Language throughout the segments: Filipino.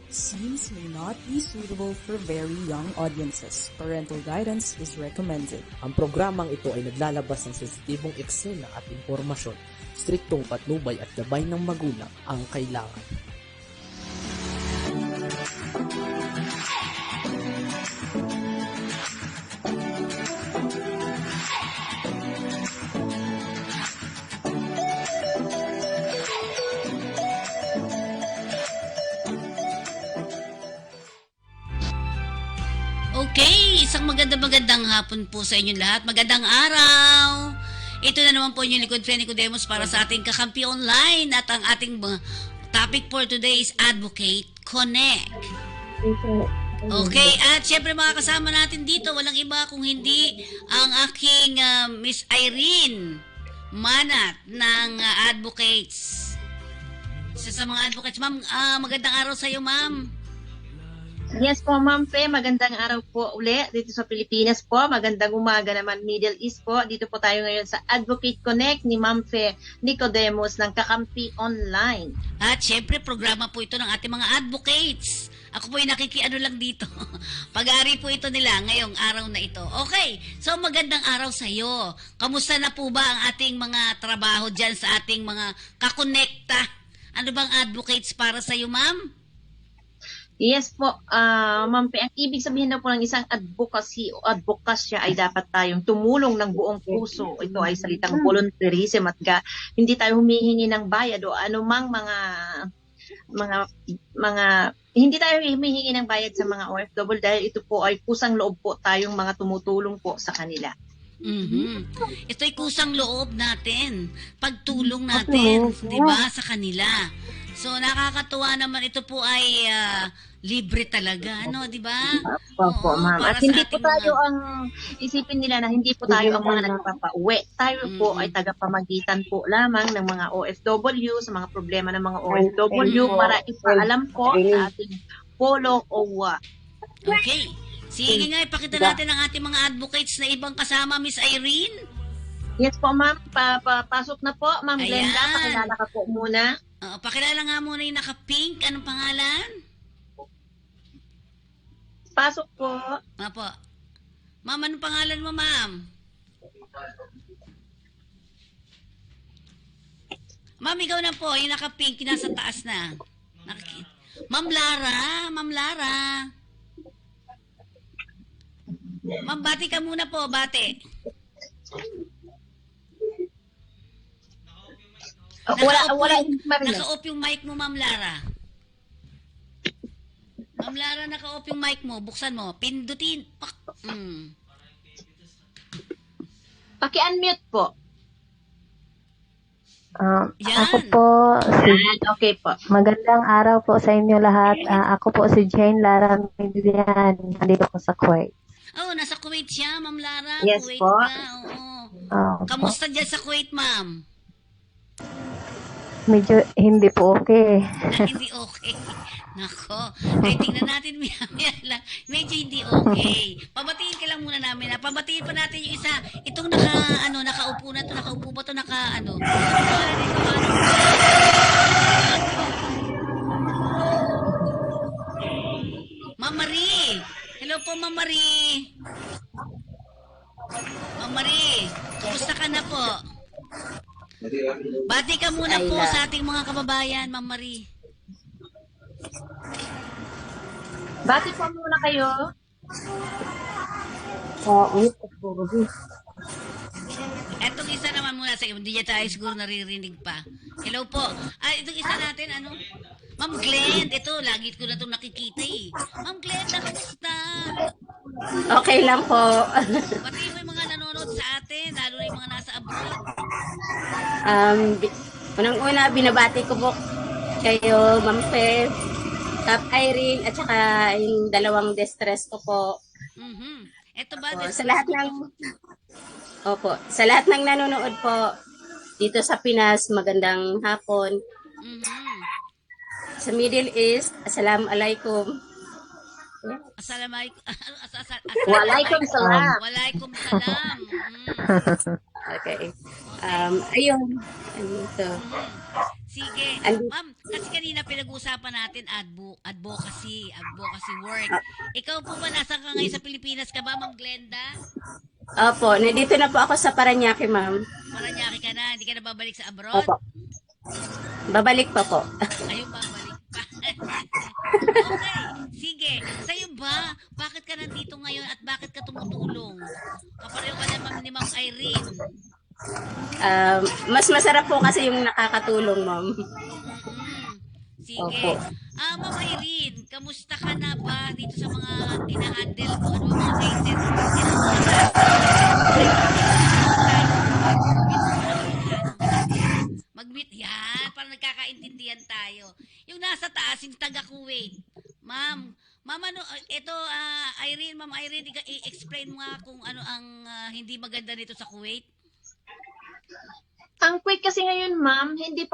Scenes may not be suitable for very young audiences. Parental guidance is recommended. Ang programang ito ay naglalabas ng sensitibong eksena at impormasyon. Striktong patnubay at gabay ng magulang ang kailangan. Okay, isang magandang hapon po sa inyong lahat. Magandang araw. Ito na naman po yung Likod Friend Nicodemus para sa ating kakampi online at ang ating topic for today is Advocate Connect. Okay, at syempre mga kasama natin dito, walang iba kung hindi ang aking Miss Irene Manat ng Advocates. Isa sa mga advocates. Ma'am, magandang araw sa iyo, ma'am. Yes po, Ma'am Fe. Magandang araw po uli dito sa Pilipinas po. Magandang umaga naman Middle East po. Dito po tayo ngayon sa Advocate Connect ni Ma'am Fe Nicodemus ng Kakampi Online. At syempre, programa po ito ng ating mga advocates. Ako po yung nakikiano lang dito. Pag-aari po ito nila ngayong araw na ito. Okay, so magandang araw sa iyo. Kamusta na po ba ang ating mga trabaho dyan sa ating mga kakonekta? Ano bang advocates para sa iyo, ma'am? Yes po, Ma'am Pe, ang ibig sabihin na po ng isang advocacy o advokasya ay dapat tayong tumulong ng buong puso. Ito ay salitang volunteerism at hindi tayo humihingi ng bayad o anumang mga hindi tayo humihingi ng bayad sa mga OFW dahil ito po ay kusang loob po tayong mga tumutulong po sa kanila. Mm-hmm. Ito ay kusang loob natin, pagtulong natin, di ba, sa kanila. So nakakatuwa naman, ito po ay libre talaga, ano, di ba? Opo, ma'am. At hindi po tayo ang isipin nila na hindi po tayo ang mga nagpapauwi. Tayo po ay tagapamagitan po lamang ng mga OFW sa mga problema ng mga OFW para ipaalam po sa ating polo o wa. Okay. Sige nga, ipakita natin ang ating mga advocates na ibang kasama, Miss Irene. Yes po, ma'am. Pasok na po, Ma'am Glenda. Pakilala ka po muna. Pakilala nga muna yung naka-pink. Anong pangalan? Pasok po. Apo. Ma'am, anong pangalan mo, ma'am? Ma'am, ikaw na po. Yung naka-pink, nasa taas na. Ma'am Lara. Ma'am Lara. Ma'am, bati ka muna po. Bati. Naka-off yung mic mo, Ma'am Lara. Ma'am Lara, naka-off yung mic mo. Buksan mo. Pindutin. Paki-unmute po. Ako po, okay po. magandang araw po sa inyo lahat. Ako po si Jane Lara Median. Nandito po sa Kuwait. Oh, nasa Kuwait siya, Ma'am Lara. Yes Kuwait po. ka, oo. Kamusta dyan sa Kuwait, ma'am? Medyo hindi po okay. Hindi okay. Nako. Ay, tingnan natin maya lang. Medyo hindi okay. Pabatiin ka lang muna namin. Pabatiin pa natin yung isa. Itong nakaupo na to. Nakaupo ba to? Ma'am Marie. Hello po, Ma'am Marie. Ma'am Marie, kumusta ka na po? Bati ka muna po sa ating mga kababayan, Ma'am Marie. Bati po muna kayo. Etong isa naman muna sa hindi niya tayo siguro naririnig pa. Hello po. Itong isa natin, Ma'am Glenn, ito, lagi ko na itong nakikita eh. Ma'am Glenn, kamusta? Okay lang po. Pati mo yung mga nanonood sa atin, lalo na yung mga nasa abroad. Unang-una, binabati ko po kayo, Ma'am Fe, Top Irene, at saka yung dalawang distress ko po. Mm-hmm. Ito ba? Sa lahat sa lahat ng nanonood po dito sa Pinas, magandang hapon. Mm-hmm. Sa Middle East, assalamualaikum. Walaikum salam. Walaikum salam. Okay. Ayun. Ano ito? Sige. Andi- Ma'am, kasi kanina pinag-uusapan natin advocacy work. Ikaw po ba, nasaan ka ngayon sa Pilipinas ka ba, Ma'am Glenda? Opo, nandito na po ako sa Paranaque, ma'am. Paranaque ka na, hindi ka na babalik sa abroad? Opo. Babalik pa po. Ayun, babalik pa. Okay, sige. Sa'yo ba, bakit ka nandito ngayon at bakit ka tumutulong? Kapareho ka naman ni Ma'am Irene. Mas masarap po kasi yung nakakatulong, ma'am. Sige. Opo. Ma'am Irene, kamusta ka na ba dito sa mga ina-handle mo? Ano ba mga cases? Mag-meet yan, para nagkakaintindihan tayo. Yung nasa taas, yung taga-Kuwait. Ma'am, ano, ito, Irene, Ma'am Irene, i-explain mo nga kung ano ang hindi maganda nito sa Kuwait. Ang quick kasi ngayon, ma'am, hindi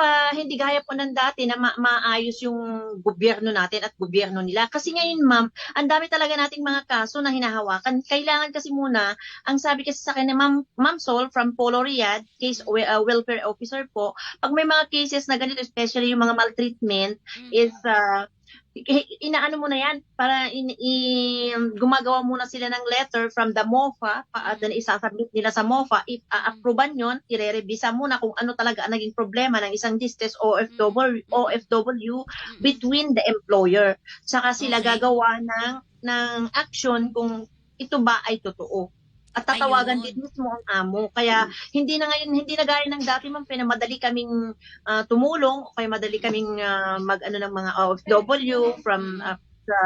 gaya po ng dati na maayos yung gobyerno natin at gobyerno nila. Kasi ngayon, ma'am, ang dami talaga nating mga kaso na hinahawakan. Kailangan kasi muna, ang sabi kasi sa akin ni Ma'am Sol from Polo Riyadh, case welfare officer po, pag may mga cases na ganito, especially yung mga maltreatment, is inaano mo na yan para gumagawa muna sila ng letter from the MOFA at then isasubmit nila sa MOFA. If approvean yon, ire-revisa muna kung ano talaga ang naging problema ng isang distress OFW between the employer. Saka sila gagawa ng action kung ito ba ay totoo. At tatawagan din mismo ang amo. Kaya hindi na gaya ng dati, ma'am, madali kaming tumulong o kaya madali kaming mag-ano ng mga OFW from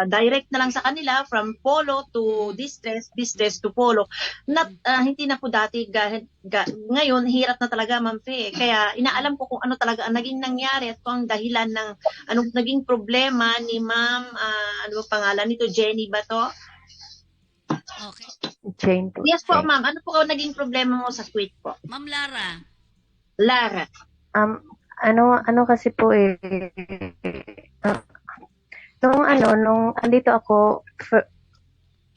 direct na lang sa kanila from polo to distress to polo. Hindi na po dati ngayon hirap na talaga, ma'am Fe. Kaya inaalam ko kung ano talaga ang naging nangyari at kung ang dahilan ng anong naging problema ni ma'am ano pangalan nito, Jenny ba to? Okay. Jane po. Yes po, ma'am. Ano po naging problema mo sa Kuwait po? Ma'am Lara. Lara. Ano kasi po nung andito ako,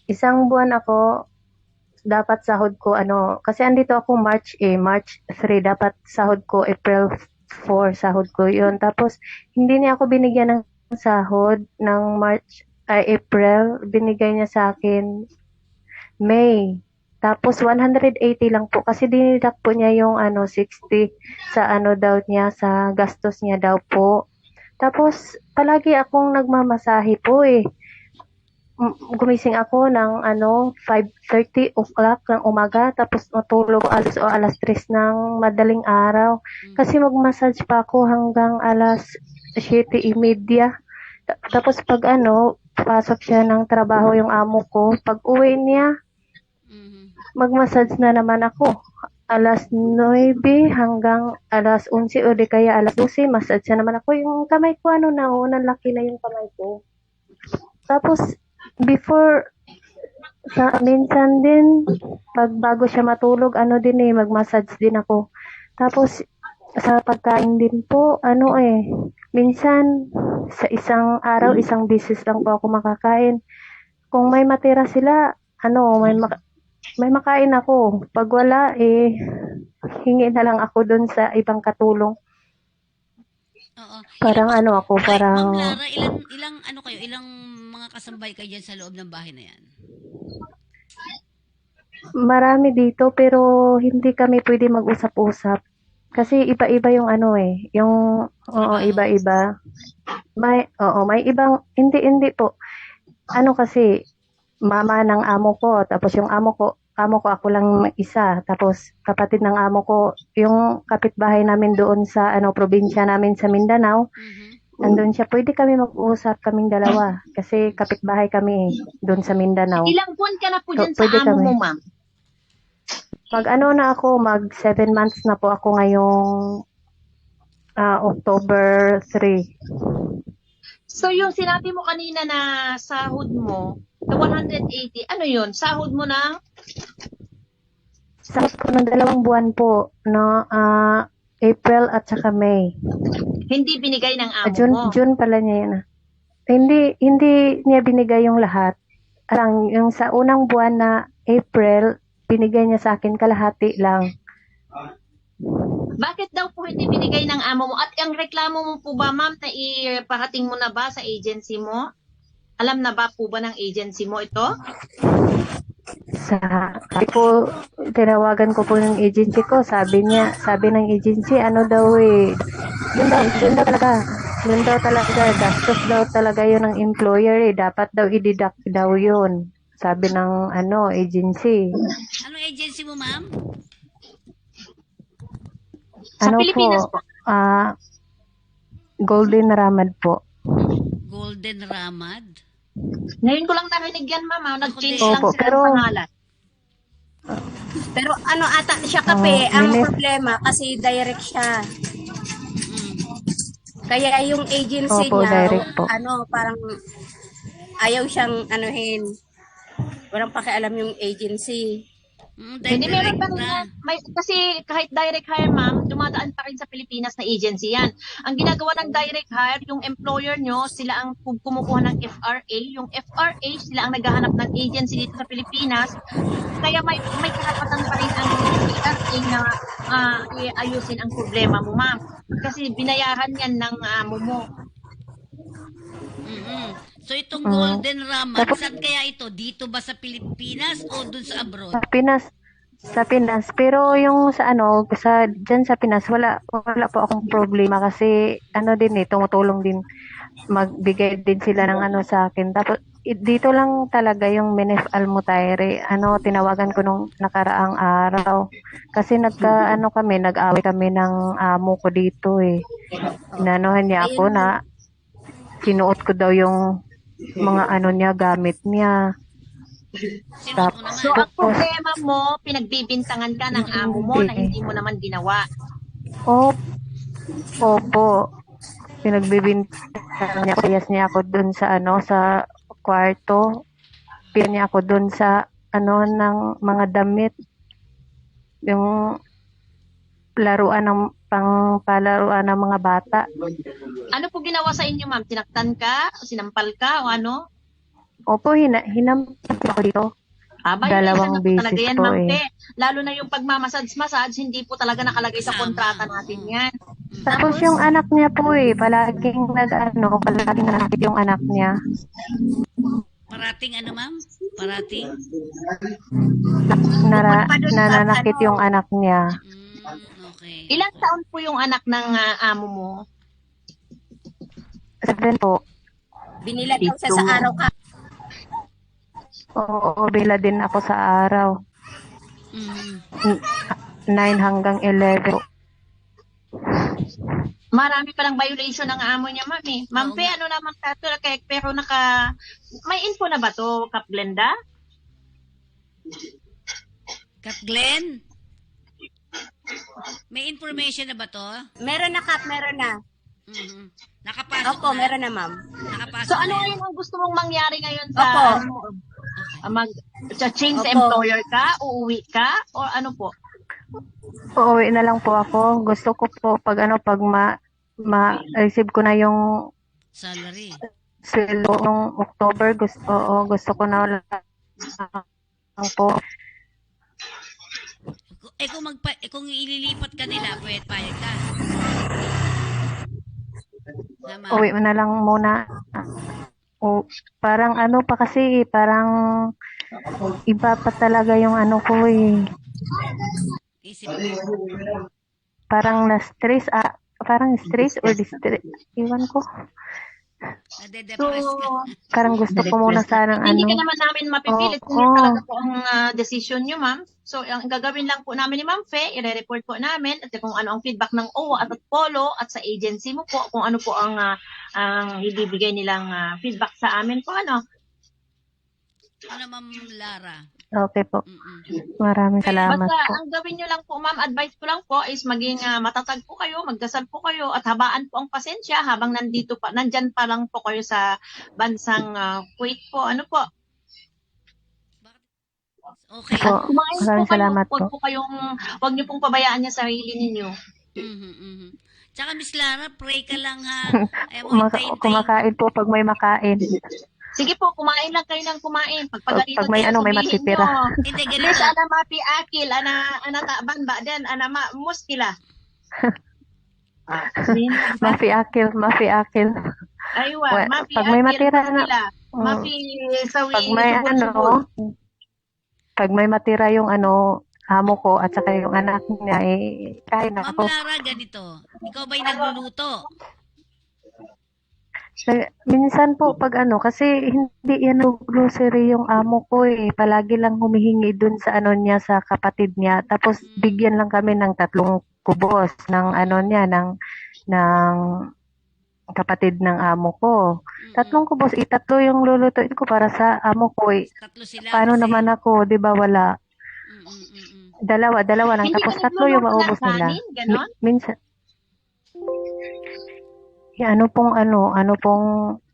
isang buwan ako, dapat sahod ko, kasi andito ako March 3, dapat sahod ko April 4, sahod ko yun. Tapos, hindi niya ako binigyan ng sahod ng April, binigay niya sa akin May. Tapos 180 lang po kasi dinidak po niya yung 60 sa daw niya, sa gastos niya daw po. Tapos palagi akong nagmamasahe po Gumising ako ng 5:30 o'clock ng umaga, tapos matulog alas 3 ng madaling araw. Kasi magmassage pa ako hanggang alas 7:30. Tapos pag pasok siya ng trabaho yung amo ko, pag uwi niya, magmassage na naman ako. Alas 9 hanggang alas 11 o di kaya alas 12, massage na naman ako. Yung kamay ko, nanlaki na yung kamay ko. Tapos, before, minsan din, pag bago siya matulog, magmassage din ako. Tapos, sa pagkain din po, minsan, sa isang araw, isang beses lang po ako makakain. Kung may matira sila, may makain ako. Pag wala, hingi na lang ako dun sa ibang katulong. Oo. Parang Ma'am Lara, ilang mga kasambay kayo dyan sa loob ng bahay na yan? Marami dito, pero hindi kami pwede mag-usap-usap. Kasi iba-iba yung iba-iba. May ibang, hindi po. Kasi, mama ng amo ko, tapos yung amo ko ako lang isa, tapos kapatid ng amo ko, yung kapitbahay namin doon sa probinsya namin sa Mindanao, nandun siya, pwede kami mag-uusap kaming dalawa, kasi kapitbahay kami doon sa Mindanao. Ilang buwan ka na po dyan sa amo mo, ma'am? Mag 7 months na po ako ngayong October 3. So, yung sinabi mo kanina na sahod mo, the 180, ano yun? Sahod mo na? Sahod ko ng 2 buwan po, April at saka May. Hindi binigay ng amo mo? June pala niya yun. Hindi niya binigay yung lahat. Yung sa unang buwan na April, binigay niya sa akin kalahati lang. Bakit daw po hindi binigay ng amo mo? At ang reklamo mo po ba, ma'am, na iparating mo na ba sa agency mo? Alam na ba po ba ng agency mo ito? Sabi po, tinawagan ko po yung agency ko. Sabi ng agency, ano daw yun daw talaga, gastos daw talaga yun ng employer Dapat daw i-deduct daw yun. Sabi ng agency. Anong agency mo, ma'am? Sa Pilipinas po. Golden Ramad po. Golden Ramad? Ngayon ko lang narinig yan, ma'am. Nag-change Opo, lang sila ng pangalan. Pero ano ata siya kape, ang problema kasi direct siya. Kaya yung agency Opo, niya, direct po. parang ayaw siyang anuhin. Walang pakialam yung agency. Hindi meron pa rin kasi kahit direct hire, ma'am, dumadaan pa rin sa Pilipinas na agency yan. Ang ginagawa ng direct hire, yung employer nyo, sila ang kumukuha ng FRA. Yung FRA, sila ang naghahanap ng agency dito sa Pilipinas. Kaya may karapatan pa rin ang FRA na ayusin ang problema mo, ma'am. Kasi binayaran yan ng amo mo. So itong Golden Ramad, saan kaya ito? Dito ba sa Pilipinas o dun sa abroad? Sa Pinas. Pero yung dyan sa Pinas, wala po akong problema kasi tumutulong din, magbigay din sila ng sa akin. Tapos dito lang talaga yung Minef Almutaire, tinawagan ko nung nakaraang araw. Kasi nag-away kami ng amo ko dito Inanuhan niya ako na sinuot ko daw yung mga niya, gamit niya. So, ang problema mo, pinagbibintangan ka ng amo mo na hindi mo naman ginawa. Opo. Pinagbibintangan niya. Piyas niya ako dun sa sa kwarto. Piyas niya ako dun sa ng mga damit. Yung laruan palaruan ng mga bata. Ano po ginawa sa inyo, ma'am? Tinaktan ka? Sinampal ka? O ano? Opo, hinampal ako dito. Dalawang beses yan, po ma'am. Lalo na yung pagmamassage, hindi po talaga nakalagay sa kontrata natin yan. Tapos yung anak niya po palaging palaging nanakit yung anak niya. Parating ma'am? Parating? Nananakit yung anak niya. Okay. Ilang taon po yung anak ng amo mo? 7 po. Binila daw siya sa araw ka. Oo, bila din ako sa araw. 9 hanggang 11. Marami palang violation ng amo niya, ma'am. Ma'am Pe, ano naman pero may info na ba to, Kap Glenda? Kap Glenn? May information na ba to? Meron na, Kap, meron na. Nakapasok Opo, meron na, ma'am. Nakapasok So, ano na. yung gusto mong mangyari ngayon sa change sa employer ka? Uuwi ka? O ano po? Uuwi na lang po ako. Gusto ko po pag ma-receive ko na yung Salary. sweldo ng October. Gusto ko na lang po. Kung ililipat ka nila, pwede payag ka. Uwi mo na lang muna. Parang pa kasi, parang iba pa talaga yung ko Isip mo. Parang na-stress, parang stress or distress. Iwan ko. Nade-depress ka. Parang gusto ko muna sanang Hindi ka naman namin mapipilit kung yun talaga po ang decision nyo, ma'am. So, ang gagawin lang po namin ni Ma'am Fe, i-report po namin at kung ano ang feedback ng OWA at Polo at sa agency mo po, kung ano po ang ibibigay nilang feedback sa amin po, ano. Ano, Ma'am Lara? Okay po. Maraming salamat Basta, po. ang gawin nyo lang po, ma'am, advice ko lang po is maging matatag po kayo, magdasal po kayo, at habaan po ang pasensya habang nandyan pa lang po kayo sa bansang Kuwait po. Ano po? Okay. Po. Kumain po Maraming kayo, salamat po. wag nyo pong pabayaan yung sarili ninyo. Tsaka, Miss Lara, pray ka lang ha. Ayaw mo hintayin. Kumakain po pag may makain. Sige po, kumain lang kayo ng kumain. Pag may may matitira. Hindi, ganito. Please, ana mapi akil, ana taban ba den, ana muskila. Mafi akil, mafi akil. Aywa, mafi Pag may akil matira pa na, sila. mm, Mafi sawi pag may subol-subol. pag may matira yung amo ko at saka yung anak niya, kain Ma'am ako. Lara, ganito. Ikaw ba'y nagluluto? Minsan po pag kasi hindi yan grocery yung amo ko palagi lang humihingi dun sa niya sa kapatid niya tapos bigyan lang kami ng 3 kubos ng niya ng kapatid ng amo ko. 3 kubos, 3 yung lulutuin ko para sa amo ko Tatlo sila Paano kasi. naman ako, 'di ba wala? Dalawa lang Hindi tapos ka 3 yung nagluluto ng maubos nila. kanin, ganon? Minsan ano pong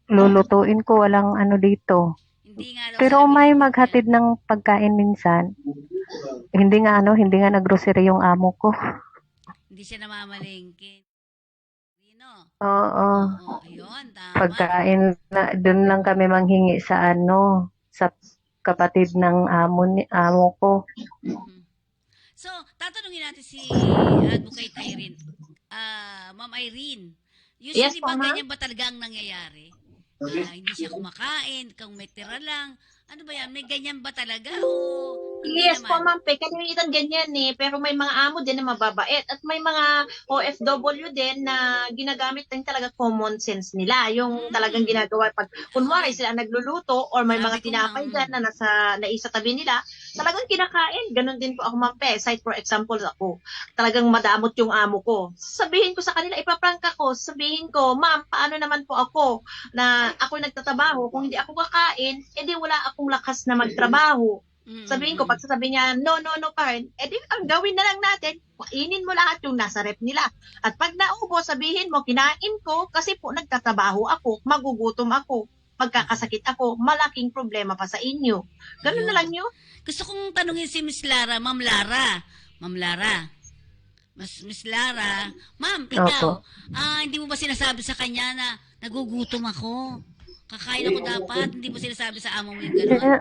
lulutuin ko, walang dito. Hindi nga daw Pero sila may binibigyan. maghatid ng pagkain minsan. Hindi nga naggrocery yung amo ko. Hindi siya namamalengke. Rino. Oo. Oo, ayun, tama. Pagkain na doon lang kami manghingi sa sa kapatid ng amo ko. Mhm. So, tatanungin natin si Advocate Irene. Ma'am Irene, Yes usually po, ba ma'am. ganyan ba talaga ang nangyayari? Hindi siya kumakain, kung may tira lang. Ano ba yan? May ganyan ba talaga o hindi Yes po, naman? ma'am. Kalimitan ganyan pero may mga amo din na mababait at may mga OFW din na ginagamit din talaga common sense nila. Yung talagang ginagawa pag kunwari sila nagluluto or may Sabi mga ko tinapay nga, dyan na naisa tabi nila, talagang kinakain. Ganon din po ako, ma'am. Side for example ako, talagang madamot yung amo ko. Sabihin ko sa kanila, ipaprank ako. Sabihin ko, ma'am, paano naman po ako na ako nagtatrabaho? Kung hindi ako kakain, edi wala akong lakas na magtrabaho. Sabihin ko, pag sasabihin niya, no pa rin, edi ang gawin na lang natin, kainin mo lahat yung nasa rep nila. At pag naubo, sabihin mo, kinain ko kasi po nagtatrabaho ako, magugutom ako, magkakasakit ako, malaking problema pa sa inyo. Ganun na lang yun. gusto kong tanungin si Miss Lara, Ma'am Lara. Ma'am Lara. Miss Lara. Ma'am, ikaw, hindi mo ba sinasabi sa kanya na nagugutom ako? Kakain ako dapat. Hindi mo sinasabi sa amo mo yung gano'n?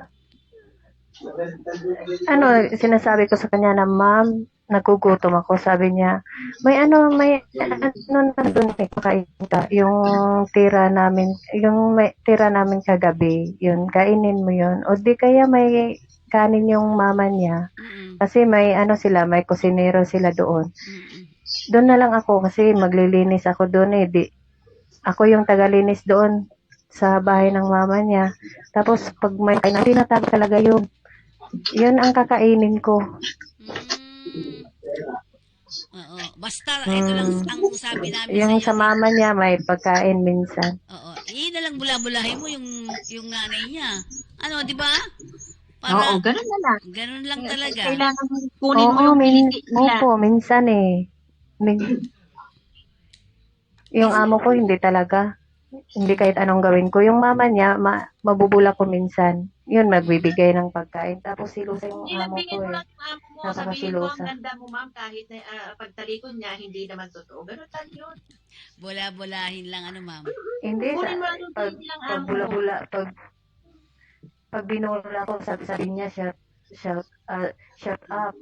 Sinasabi ko sa kanya na, ma'am, nagugutom ako. Sabi niya, may na doon kakain ka. Yung may tira namin kagabi, yun, kainin mo yun. O di kaya may kanin yung mama niya. Kasi may may kusinero sila doon. Doon na lang ako kasi maglilinis ako doon ako yung tagalinis doon sa bahay ng mama niya. Tapos pag may tinatag talaga yun ang kakainin ko. Oo. Basta, ito lang ang sabi namin Yung sa'yo. sa mama niya may pagkain minsan. Oo. Na lang bula-bulahin mo yung nanay niya. Ano, di ba? Oo, ganun na lang. Ganun lang talaga. Kailangan kunin mo yung kiliti nila. Opo, minsan yung amo ko hindi talaga. Hindi kahit anong gawin ko. Yung mama niya, mabubula ko minsan. Yun, magbibigay ng pagkain. Tapos silusa yung amo ko Ilambingin mo lang yung amo mo. Sabihin mo, Napakasilusa. ang ganda mo, ma'am, kahit na pagtalikod niya, hindi naman totoo. Ganun lang yun. Bula-bulahin lang, ma'am. Hindi, Kunin mo lang yung pag, kiliti ng pag amo mo. bula-bula, pag binula ko, sabi niya, shut up.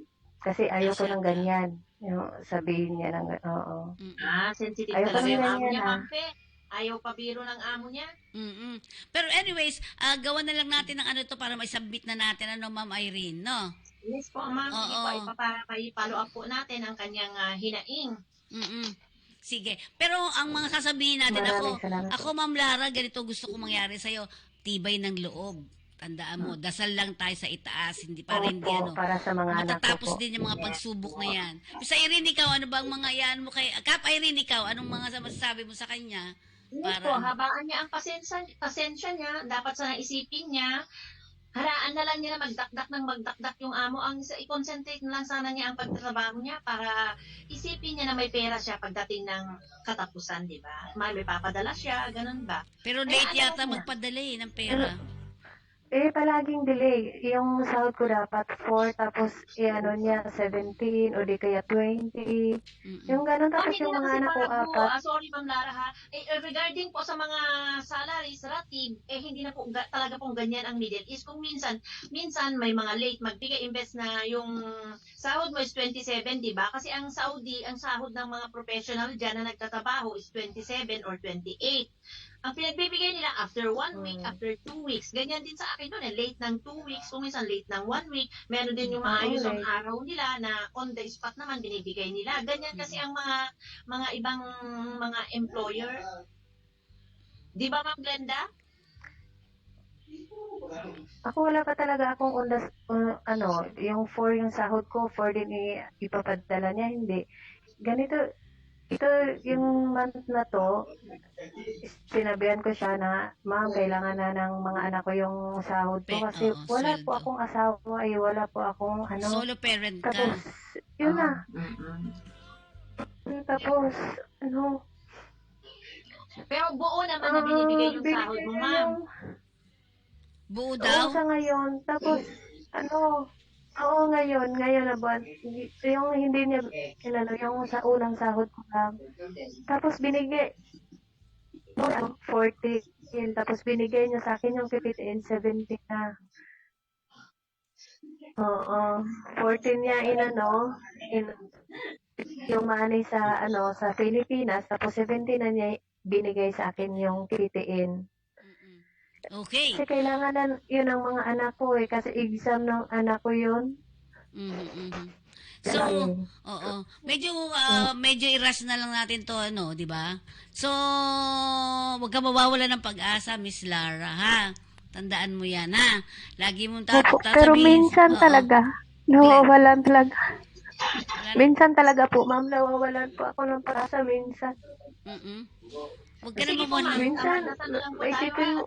Kasi ayoko ng ganyan. Yung sabihin niya ng, oo. Sensitive Ayaw talaga pa yung nila amo yan, niya, ma'am, Ayaw pabiro ng amo niya. Pero anyways, gawa na lang natin ng to para mai-submit na natin, Ma'am Irene, no? Yes po, ma'am. Sige po, ipapalo up po natin ang kanyang hinaing. Sige. Pero ang mga sasabihin natin, Maraming salamat. ako, Ma'am Lara, ganito gusto ko mangyari sa'yo. Tibay ng loob. Tandaan mo, dasal lang tayo sa itaas, hindi para hindi para sa mga anak ko matatapos po. din yung mga pagsubok na yan. Sa Irene, ikaw, ano bang mga yan mo kay Kap Irene, ikaw, anong mga masasabi mo sa kanya? Yes po, habaan niya ang pasensya niya, dapat sa isipin niya, haraan na lang niya na magdakdak yung amo. I-concentrate na lang sana niya ang pagtatrabaho niya para isipin niya na may pera siya pagdating ng katapusan, di ba? May papadala siya, ganun ba? Pero late yata magpadala ng pera. palaging delay. Yung sahod ko dapat 4, tapos ano niya 17 o di kaya 20. Mm-mm. Yung ganun, Ma'am, tapos hindi yung na mga kasi anak ko parang po, 4. sorry Ma'am Lara ha, regarding po sa mga salaries, ratib, hindi na po talaga pong ganyan ang Middle East. Kung minsan may mga late magbigay, imbes na yung sahod mo is 27, di ba? Kasi ang Saudi, ang sahod ng mga professional dyan na nagtatrabaho is 27 or 28. Ang pinagbibigay nila after 1 week, after 2 weeks. Ganyan din sa akin doon late ng 2 weeks, kung minsan late ng 1 week. Meron din yung maayos ang late. araw nila na on the spot naman binibigay nila. Ganyan kasi ang mga ibang mga employer. Di ba, Ma'am Glenda? Ako wala pa talaga akong yung 4 yung sahod ko, 4 din ipapadala niya, hindi. Ganito, ito yung month na to, sinabihan ko siya na, ma'am, kailangan na ng mga anak ko yung sahod ko kasi wala sweldo. po akong asawa, wala po akong Solo parent ka. tapos, yun na. Tapos, Pero buo naman na binibigay yung sahod mo, Ma'am. Buo Oo, daw? sa ngayon. Tapos, oo, ngayon na buwan. Yung hindi niya, yung sa unang sahod ko lang. Tapos binigay, 40. Tapos binigay niya sa akin yung 15, 17 na. Oo. 14 niya yung money sa, sa Pilipinas. Tapos 17 na niya binigay sa akin yung PTN. Okay. Kasi kailangan yun ang mga anak ko kasi exam ng anak ko yun. So, oo. Medyo irrational lang natin to, di ba? So, wag ka mawawala ng pag-asa, Miss Lara, ha? Tandaan mo yan, ha? Lagi mong tatasabihin. Pero minsan talaga, nawawalan talaga. Minsan talaga po, ma'am, nawawalan po ako ng pag-asa minsan. Huwag ka na Sige po, Ma'am. Minsan, Nasa lang po tayo.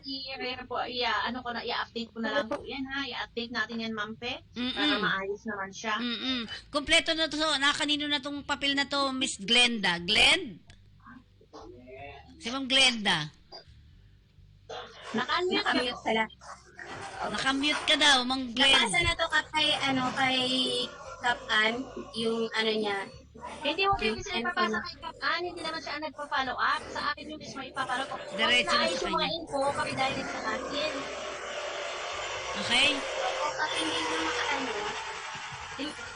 I-update ko na lang po yan, ha? I-update natin yan, Ma'am Pe. Para maayos naman siya. Kompleto na to. Kanino na tong papel na to, Miss Glenda? Glend? Si Ma'am Glenda. Nakamute pala. Nakamute ka daw, Ma'am Glend. Napasa na to kay Kapan, yung niya. Hindi mo din kasi ipapasa kay Kapan, hindi naman siya ang nagpa-follow up. Sa akin yung mismo ipapalo ko. Diretso na Naayos sa yung mga kanya. info, pakidirect sa akin. Okay? At hindi mo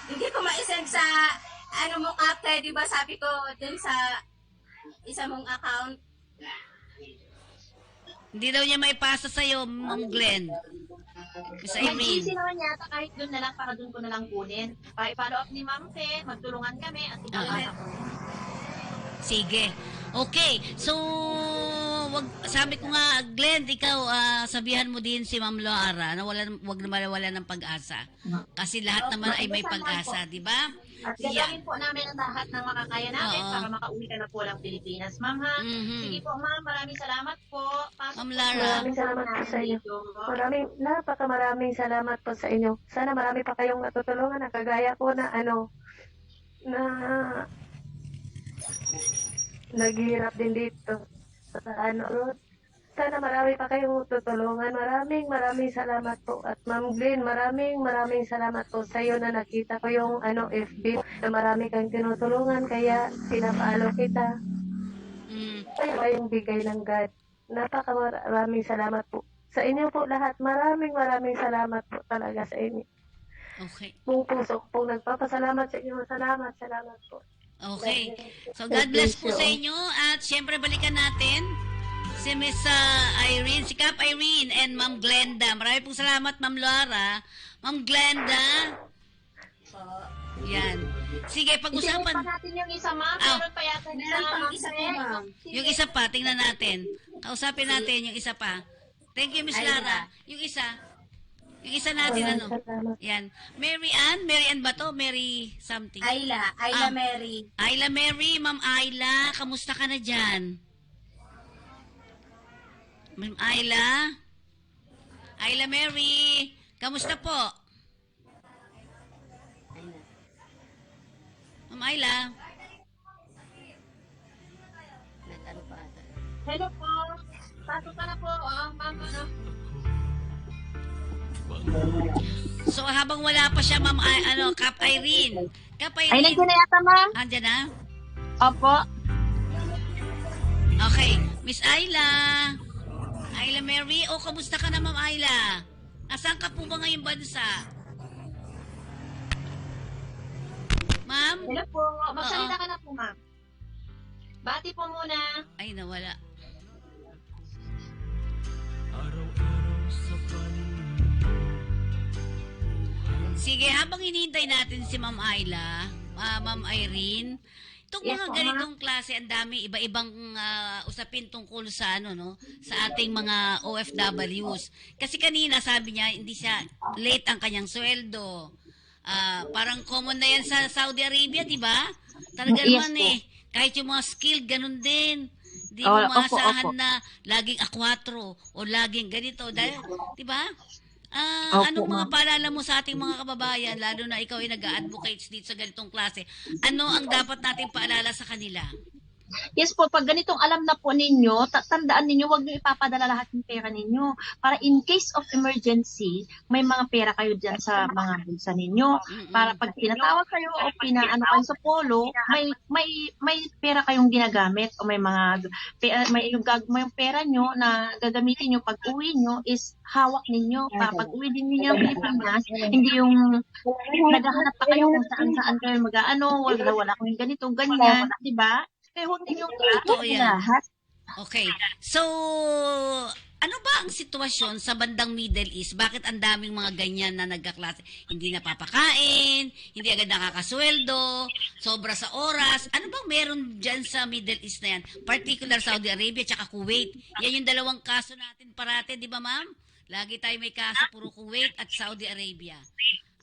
hindi ko ma-send sa mo Kapte, di ba sabi ko dun sa isa mong account. Hindi daw niya maipasa sa'yo, Ma'am Glenn. Miss Mag-easy Irene. naman yata kahit doon na lang para doon ko na lang kunin. Pa-follow up ni Ma'am Fe, magtulungan kami at ipapasa ko. Sige. Okay. So, sabi ko nga, Glenn, ikaw, sabihan mo din si Ma'am Lara na wag na mawala ng pag-asa. Kasi lahat naman ay may pag-asa, di ba? At gagawin po namin ang lahat ng makakaya namin para makauwi ka na po ng Pilipinas. Ma'am, ha? Sige po, Ma'am. Maraming salamat po. Ma'am Lara. Maraming salamat po sa inyo. Napakamaraming salamat po sa inyo. Sana marami pa kayong natutulungan na kagaya ko na na naghihirap din dito sa Sana marami pa kayong tutulungan. Maraming salamat po. At Ma'am Glenn, maraming salamat po sa iyo na nakita ko yung FB na marami kang tinutulungan kaya pinapalo kita. Kaya ba yung bigay ng God? Napakamaraming salamat po. Sa inyo po lahat, maraming salamat po talaga sa inyo. Okay. Buong puso pong nagpapasalamat sa inyo. Salamat po. Okay. So, God bless po sa inyo. At syempre, balikan natin si Miss Irene, si Cap Irene and Ma'am Glenda. Marami pong salamat, Ma'am Lara. Ma'am Glenda. Yan. Sige, pag-usapan. Isinip pa natin yung isa, Ma'am. Meron pa yata isa, Ma'am. Yung isa pa, tingnan natin. Kausapin natin yung isa pa. Thank you, Miss Lara. Yung isa natin, Yan. Mary Ann ba to? Mary something. Ayla Mary. Ayla Mary, Ma'am Ayla. Kamusta ka na dyan? Ma'am Ayla? Ayla Mary, kamusta po? Ma'am Ayla? Hello po. Pasok ka na po, Ma'am. So habang wala pa siya, Ma'am, Kap Irene. Kap Ay, Irene, nandiyan na yata, ma'am. andyan na? Opo. Okay, Miss Ayla. Ayla Mary, kamusta ka na, Ma'am Ayla? Nasaan ka po ba ngayong bansa? Ma'am? Hello po. Magsalita ka na po, ma'am. Bati po muna. Ay, nawala. Sige, habang hinihintay natin si Ma'am Ayla, Ma'am Irene, itong Yes, mga po, ganitong klase, ang dami, iba-ibang usapin tungkol sa sa ating mga OFWs. Kasi kanina sabi niya, hindi siya late ang kanyang sweldo. Parang common na yan sa Saudi Arabia, di ba? Talaga Yes, naman po. kahit yung mga skilled, ganun din. Hindi Oh, mo opo, maasahan opo. na laging A4 o laging ganito. Dahil, di ba? Opo, Anong mga ma'am. paalala mo sa ating mga kababayan, lalo na ikaw ay nag-advocate dito sa ganitong klase? Ano ang dapat natin paalala sa kanila? Yes po, pag ganitong alam na po ninyo, tandaan ninyo, huwag niyo ipapadala lahat ng pera ninyo. Para in case of emergency, may mga pera kayo dyan sa mga bulsa ninyo. Para pag pinatawag kayo o pinaano kayo sa polo, may pera kayong ginagamit o may mga may pera nyo na gagamitin nyo pag uwi nyo is hawak ninyo. Para pag uwi din ninyo ng Pilipinas, hindi yung naghahanap pa kayo kung saan-saan kayo mag-ano, wala kayong ganito, ganyan, di ba? Kaya huwag ninyong Totoo ito yan. lahat. Okay. So, ano ba ang sitwasyon sa bandang Middle East? Bakit ang daming mga ganyan na nagkaklase? Hindi napapakain, hindi agad nakakasweldo, sobra sa oras. Ano bang meron dyan sa Middle East na yan? Particular Saudi Arabia tsaka Kuwait. Yan yung dalawang kaso natin parate, di ba ma'am? Lagi tayo may kaso, puro Kuwait at Saudi Arabia.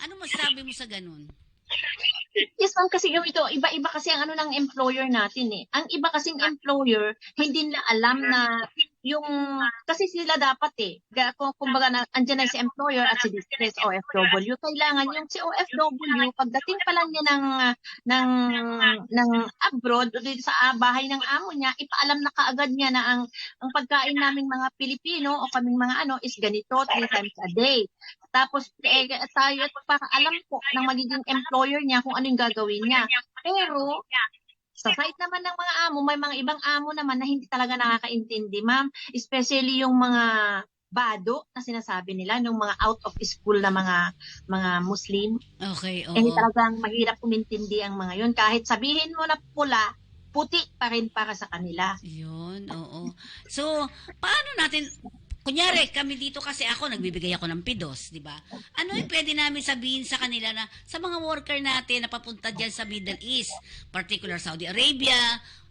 Ano masabi mo sa ganun? Yes, ma'am, kasi yung ito, iba-iba kasi ang ano ng employer natin eh. Ang iba kasing employer, hindi nila alam na yung, kasi sila dapat eh, kumbaga na, andyan na si employer at si distress OFW, kailangan yung si OFW, pagdating pa lang niya ng abroad, o dito sa bahay ng amo niya, ipaalam na kaagad niya na ang pagkain naming mga Pilipino o kaming mga ano is ganito, 3 times a day. Tapos tayo at pakaalam po ng magiging employer niya kung ano yung gagawin niya. Pero sa side naman ng mga amo, may mga ibang amo naman na hindi talaga nakakaintindi, ma'am. Especially yung mga bado na sinasabi nila, yung mga out of school na mga Muslim. Okay, oo. Hindi talagang mahirap umintindi ang mga yun. Kahit sabihin mo na pula, puti pa rin para sa kanila. Yun, oo. So, paano natin, kunyari, kami dito kasi nagbibigay ako ng pidos, di ba? Ano yung pwede namin sabihin sa kanila na sa mga worker natin na papunta dyan sa Middle East, particular Saudi Arabia,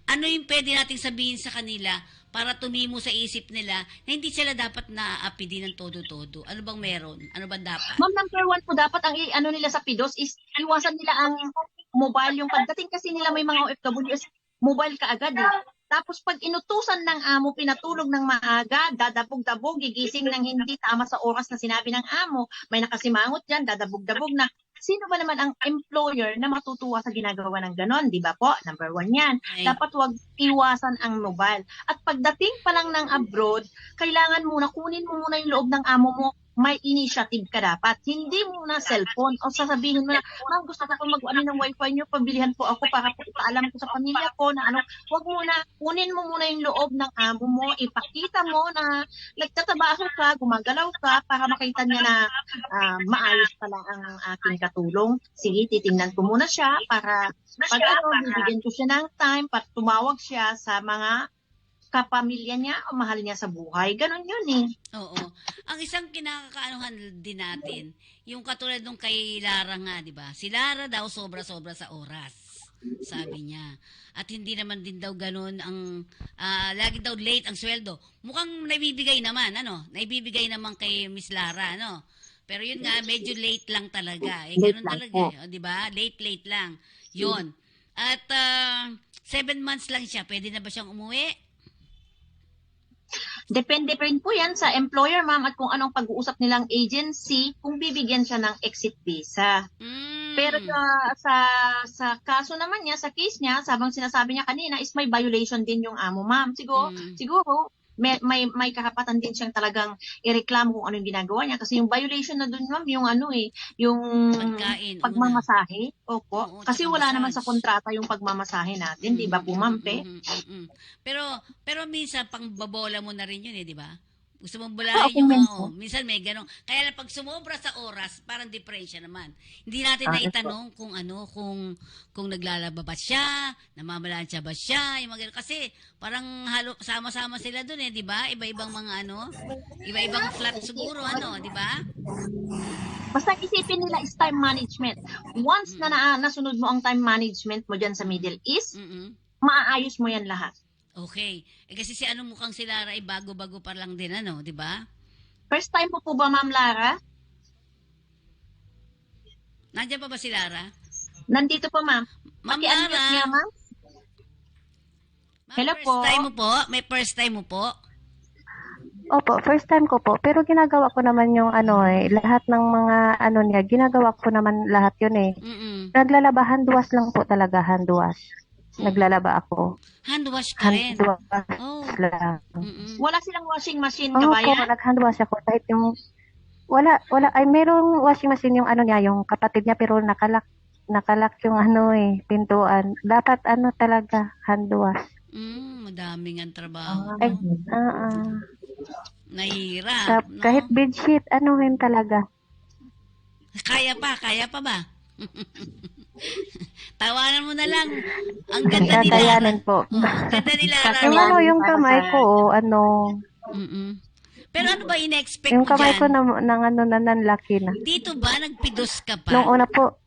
ano yung pwede nating sabihin sa kanila para tumimo sa isip nila na hindi sila dapat naaapi din ng todo-todo? Ano bang meron? Ano bang dapat? Ma'am, number 1 po dapat ang ano nila sa PIDOS is iwasan nila ang mobile. Yung pagdating kasi nila may mga OFWs, mobile ka agad eh. Tapos pag inutusan ng amo, pinatulog ng maaga, dadabog-dabog, gigising ng hindi tama sa oras na sinabi ng amo, may nakasimangot dyan, dadabog-dabog na. Sino ba naman ang employer na matutuwa sa ginagawa ng ganon? Di ba po? Number 1 yan. Okay. Dapat wag iwasan ang mobile. At pagdating pa lang ng abroad, kailangan muna, kunin mo muna yung loob ng amo mo, may initiative ka dapat. Hindi muna cellphone o sasabihin mo na, ma'am, gusto ko mag-ano ng wifi nyo, pabilihan po ako para po ipaalam ko sa pamilya ko na ano. Wag muna, kunin mo muna yung loob ng amo mo, ipakita mo na nagtatrabaho ka, gumagalaw ka, para makita niya na maayos pala ang aking katulong. Sige, titingnan ko muna siya para pag bibigyan ko siya ng time, para tumawag siya sa mga kapamilya niya o mahal niya sa buhay. Ganon yun eh. Oo. Ang isang kinakaanuhan din natin, yung katulad nung kay Lara nga, di ba? Si Lara daw sobra-sobra sa oras, sabi niya. At hindi naman din daw ganun ang, lagi daw late ang sweldo. Mukhang naibibigay naman, naibibigay naman kay Miss Lara, Pero yun nga, medyo late lang talaga. Ganun talaga, di ba? Late lang. Yun. At 7 months lang siya. Pwede na ba siyang umuwi? Depende rin po yan sa employer, ma'am, at kung anong pag-uusap nilang agency kung bibigyan siya ng exit visa. Pero sa kaso naman niya, sa case niya, sabang sinasabi niya kanina, is may violation din yung amo, ma'am. Siguro may karapatan din siyang talagang ireklamo kung ano yung ginagawa niya. Kasi yung violation na dun, ma'am, yung yung Pagkain, pagmamasahe. Opo. Oo, Kasi tsaka wala naman sa massage. kontrata yung pagmamasahe natin, di ba po, ma'am, pe? Pero minsan pang babola mo na rin yun di ba? Gusto mong Oo, bulahin kung yung minsan. minsan may ganun. Kaya lang pag sumobra sa oras, parang diferensya naman. Hindi natin Ito. naitanong kung naglalaba ba siya, namamalansya ba siya, yung mga ganun. Kasi parang sama-sama sila dun di ba? Iba-ibang mga iba-ibang flat siguro di ba? Basta isipin nila is time management. Once na nasunod mo ang time management mo dyan sa Middle East, maaayos mo yan lahat. Okay. Kasi si mukhang si Lara ay bago-bago pa lang din di ba? First time mo po ba, Ma'am Lara? Nandiyan pa ba si Lara? Nandito po, ma'am. Ma'am Paki-unmute Lara. niya, ma'am. Ma'am, Hello first po. time mo po? May first time mo po? Opo, first time ko po. Pero ginagawa ko naman yung lahat ng mga niya, ginagawa ko naman lahat yun eh. Naglalaba, hand wash lang po talaga, hand wash. Naglalaba ako. Hand wash ka rin? Hand wash Oh. lang. Wala silang washing machine, Oo po, kabayan? nag-hand wash ako. Kahit yung, wala, ay merong washing machine yung niya, yung kapatid niya, pero nakalak yung pintuan. Dapat talaga, hand wash. Madaming ang trabaho. Ay, Nahirap, no? kahit bedsheet, talaga. Kaya pa ba? Tawanan mo na lang. Ang ganda nila. Kakayanin po. Ang ganda nila. Yung yung kamay ko, Pero ano ba in-expect yung mo kamay ko dyan? nanlaki na. Dito ba, nagpidos ka pa? Nung una po,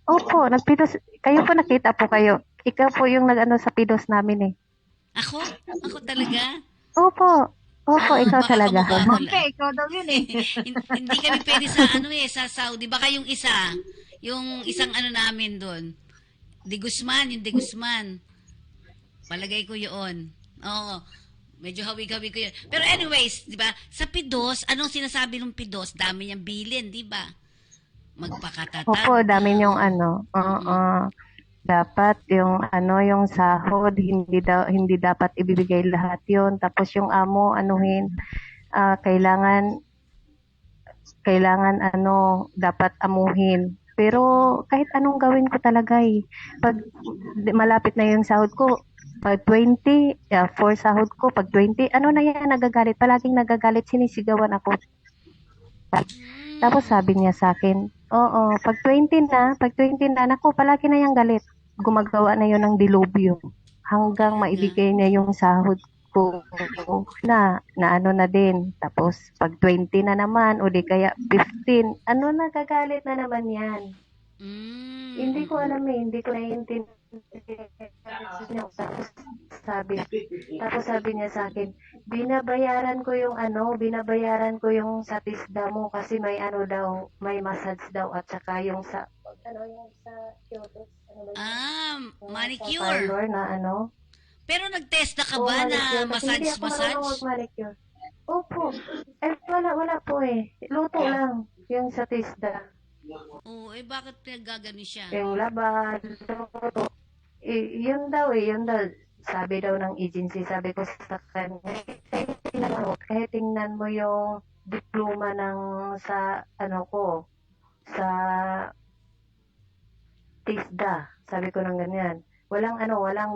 opo, nagpidos. Kayo po nakita po kayo. Ikaw po yung sa pidos namin eh. Ako? Ako talaga? Opo, ikaw Baka talaga. kamukha ko lang. Okay, ikaw daw yun eh. Hindi kami pwede sa sa Saudi. Baka yung isang namin doon. De Guzman. Palagay ko yun. Oo. Medyo hawig-hawig ko yun. Pero anyways, di ba? Sa pidos, anong sinasabi ng pidos? Dami niyang bilin, di ba? Magpakatatag. Opo, dami yung dapat yung yung sahod hindi dapat ibibigay lahat yon, tapos yung amo kailangan dapat amuhin, pero kahit anong gawin ko talaga pag malapit na yung sahod ko, pag 20 for sahod ko, pag 20 na yan, palaging nagagalit, sinisigawan ako. Tapos sabi niya sa akin, pag 20 na, naku, palagi na yung galit. Gumagawa na yun ng dilubyo hanggang maibigay niya yung sahod ko na na din. Tapos pag 20 na naman, o di kaya 15, nagagalit na naman yan. Hindi ko alam hindi ko naiintindihan. Tapos sabi niya sa akin, binabayaran ko yung sa tisda mo kasi may may massage daw, at saka yung sa manicure. Parlor na Pero nag-test na ka ba na massage? Hindi ako marunong mag-manicure. Opo. Wala po luto lang yung sa tisda. Oo, bakit pinagagano siya? Yung laban, luto. Yun daw. Sabi daw ng agency, sabi ko sa kanya, kahit tingnan mo yung diploma sa sa TISDA. Sabi ko ng ganyan. Walang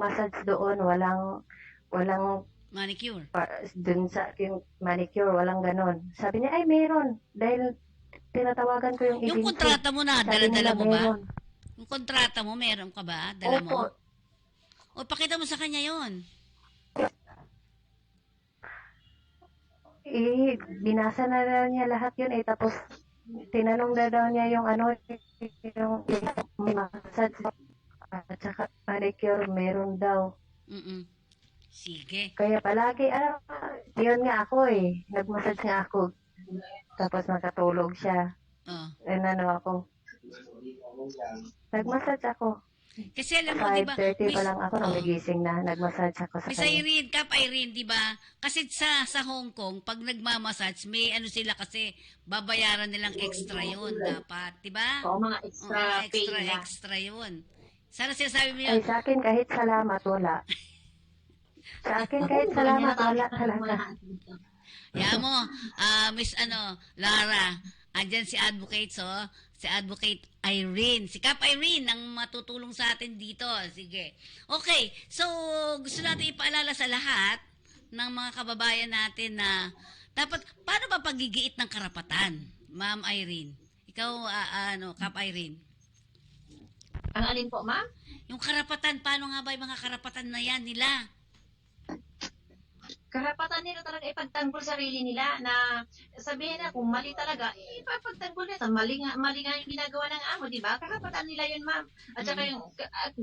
massage doon, walang manicure. Dun sa yung manicure, walang ganon. Sabi niya, ay meron. Dahil tinatawagan ko yung agency. Yung kontrata mo na, Sabi dala-dala nila, mo ba? meron. Yung kontrata mo, meron ka ba? Dala Opo. mo? O, pakita mo sa kanya yon. Binasa na daw niya lahat yun tapos tinanong na daw niya yung yung massage at saka manicure, meron daw. Sige. Kaya palagi, yun nga ako nagmassage nga ako. Tapos nakatulog siya. Ako. Nagmassage ako. Kasi alam mo, di ba? 5:30 pa lang ako nung nagising na. Nagmassage ako sa Miss kanya. Irene, Kap Irene, di ba? Kasi sa Hong Kong, pag nagmamassage, may sila kasi babayaran nilang extra yun dapat, di ba? Oo, mga extra pay na. Extra yun. Sana sinasabi mo Ay, yun. sa akin kahit salamat, wala. Sa akin kahit salamat, wala talaga. Kaya mo, Miss Lara, andyan si Advocate, si Advocate Irene. Si Cap Irene ang matutulong sa atin dito. Sige. Okay, so gusto natin ipaalala sa lahat ng mga kababayan natin na dapat, paano ba pagigiit ng karapatan, Ma'am Irene? Ikaw, Cap Irene. Ang alin po, ma'am? Yung karapatan, paano nga ba yung mga karapatan na yan nila? Karapatan nila talaga ipagtanggol sarili nila na sabihin na kung mali talaga, ipagtanggol nila. Mali nga yung ginagawa ng amo, di ba? Karapatan nila yun, ma'am. At saka yung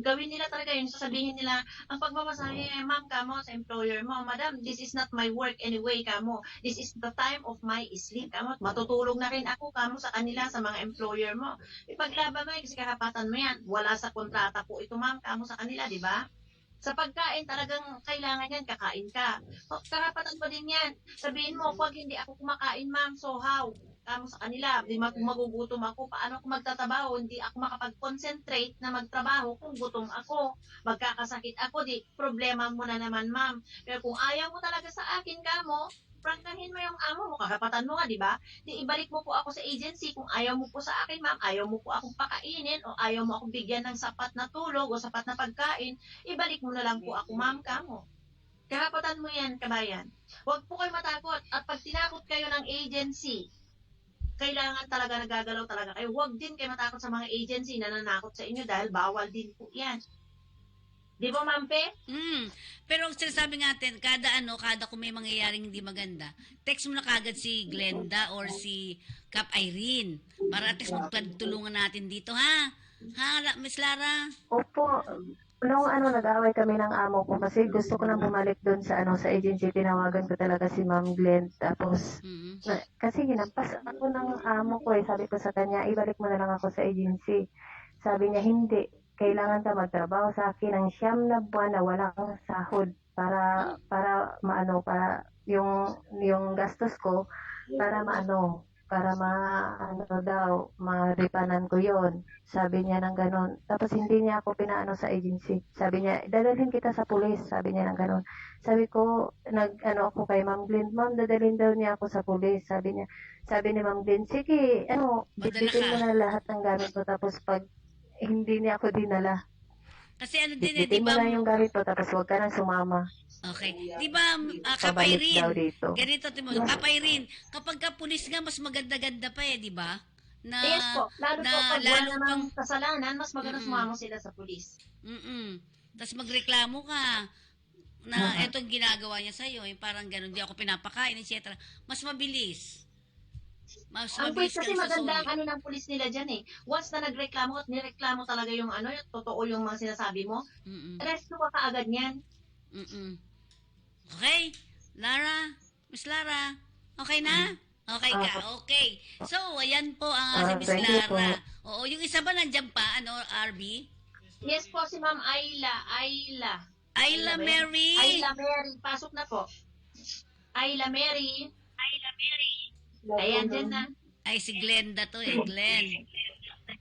gawin nila talaga yun, sasabihin nila, ang pagmamasahe, ma'am, kamo sa employer mo, madam, this is not my work anyway, kamo. This is the time of my sleep, kamo. Matutulog na rin ako, kamo, sa kanila, sa mga employer mo. Ipaglaban mo yun, kasi karapatan mo yan. Wala sa kontrata po ito, ma'am, kamo sa kanila, di ba? Sa pagkain, talagang kailangan yan, kakain ka. Karapatan pa din yan. Sabihin mo, pag hindi ako kumakain, ma'am, so how? Kamo sa kanila, di magugutom ako, paano ako magtatrabaho? Hindi ako makapag-concentrate na magtrabaho kung gutom ako. Magkakasakit ako, di problema mo na naman, ma'am. Pero kung ayaw mo talaga sa akin, kamo, prangkahin mo yung amo mo, karapatan mo nga, di ba? Di ibalik mo po ako sa agency kung ayaw mo po sa akin, ma'am, ayaw mo po akong pakainin o ayaw mo akong bigyan ng sapat na tulog o sapat na pagkain, ibalik mo na lang po ako, ma'am, kamo. Karapatan mo yan, kabayan. Huwag po kayo matakot. At pag tinakot kayo ng agency, kailangan talaga nagagalaw talaga kayo. Huwag din kayo matakot sa mga agency na nanakot sa inyo dahil bawal din po yan. Di ba, Ma'am Pe? Pero ang sinasabi natin, kada kung may mangyayaring hindi maganda, text mo na kagad si Glenda or si Cap Irene para at least magtulungan natin dito, ha? Ha, Miss Lara? Opo, nung nag-away kami ng amo ko kasi gusto ko nang bumalik doon sa sa agency, tinawagan ko talaga si Ma'am Glenn. Tapos, kasi hinampas ako ng amo ko sabi ko sa kanya, ibalik mo na lang ako sa agency. Sabi niya, hindi. Kailangan ka magtrabaho sa akin ng 9 na buwan na walang sahod para yung gastos ko para maripanan ko yon. Sabi niya ng ganon. Tapos hindi niya ako pinaano sa agency. Sabi niya, dadalhin kita sa pulis. Sabi niya ng ganon. Sabi ko, ako kay Ma'am Glenn, ma'am, dadalhin daw niya ako sa pulis. Sabi ni Ma'am Glenn, sige, bitbitin mo na lahat ng gamit ko. Tapos pag hindi niya ako dinala. Kasi di bitbitin mo ba? na yung gamit ko, tapos huwag ka nang sumama. Okay. Di ba, Cap Pabalik daw Irene? dito. Ganito, Cap Irene, kapag ka pulis nga, mas maganda-ganda pa di ba? Yes po. Lalo po, pag wala namang kasalanan, mas maganda sumama sila sa pulis. Tapos magreklamo ka na etong ginagawa niya sa'yo, parang ganun, di ako pinapakain, etc. Mas mabilis. Ang pulis kasi maganda ang ng pulis nila dyan eh. Once na nagreklamo at nireklamo talaga yung totoo yung mga sinasabi mo, resto ka kaagad niyan. Okay, Lara, Miss Lara, okay na? Okay ka, okay. So, ayan po ang si Miss Lara. Oo, yung isa ba nandiyan pa, RB? Yes po, si Ma'am Ayla Mary. Ayla Mary, pasok na po. Ayla Mary. Ayan, dyan na. Ay, si Glenda to Glenn.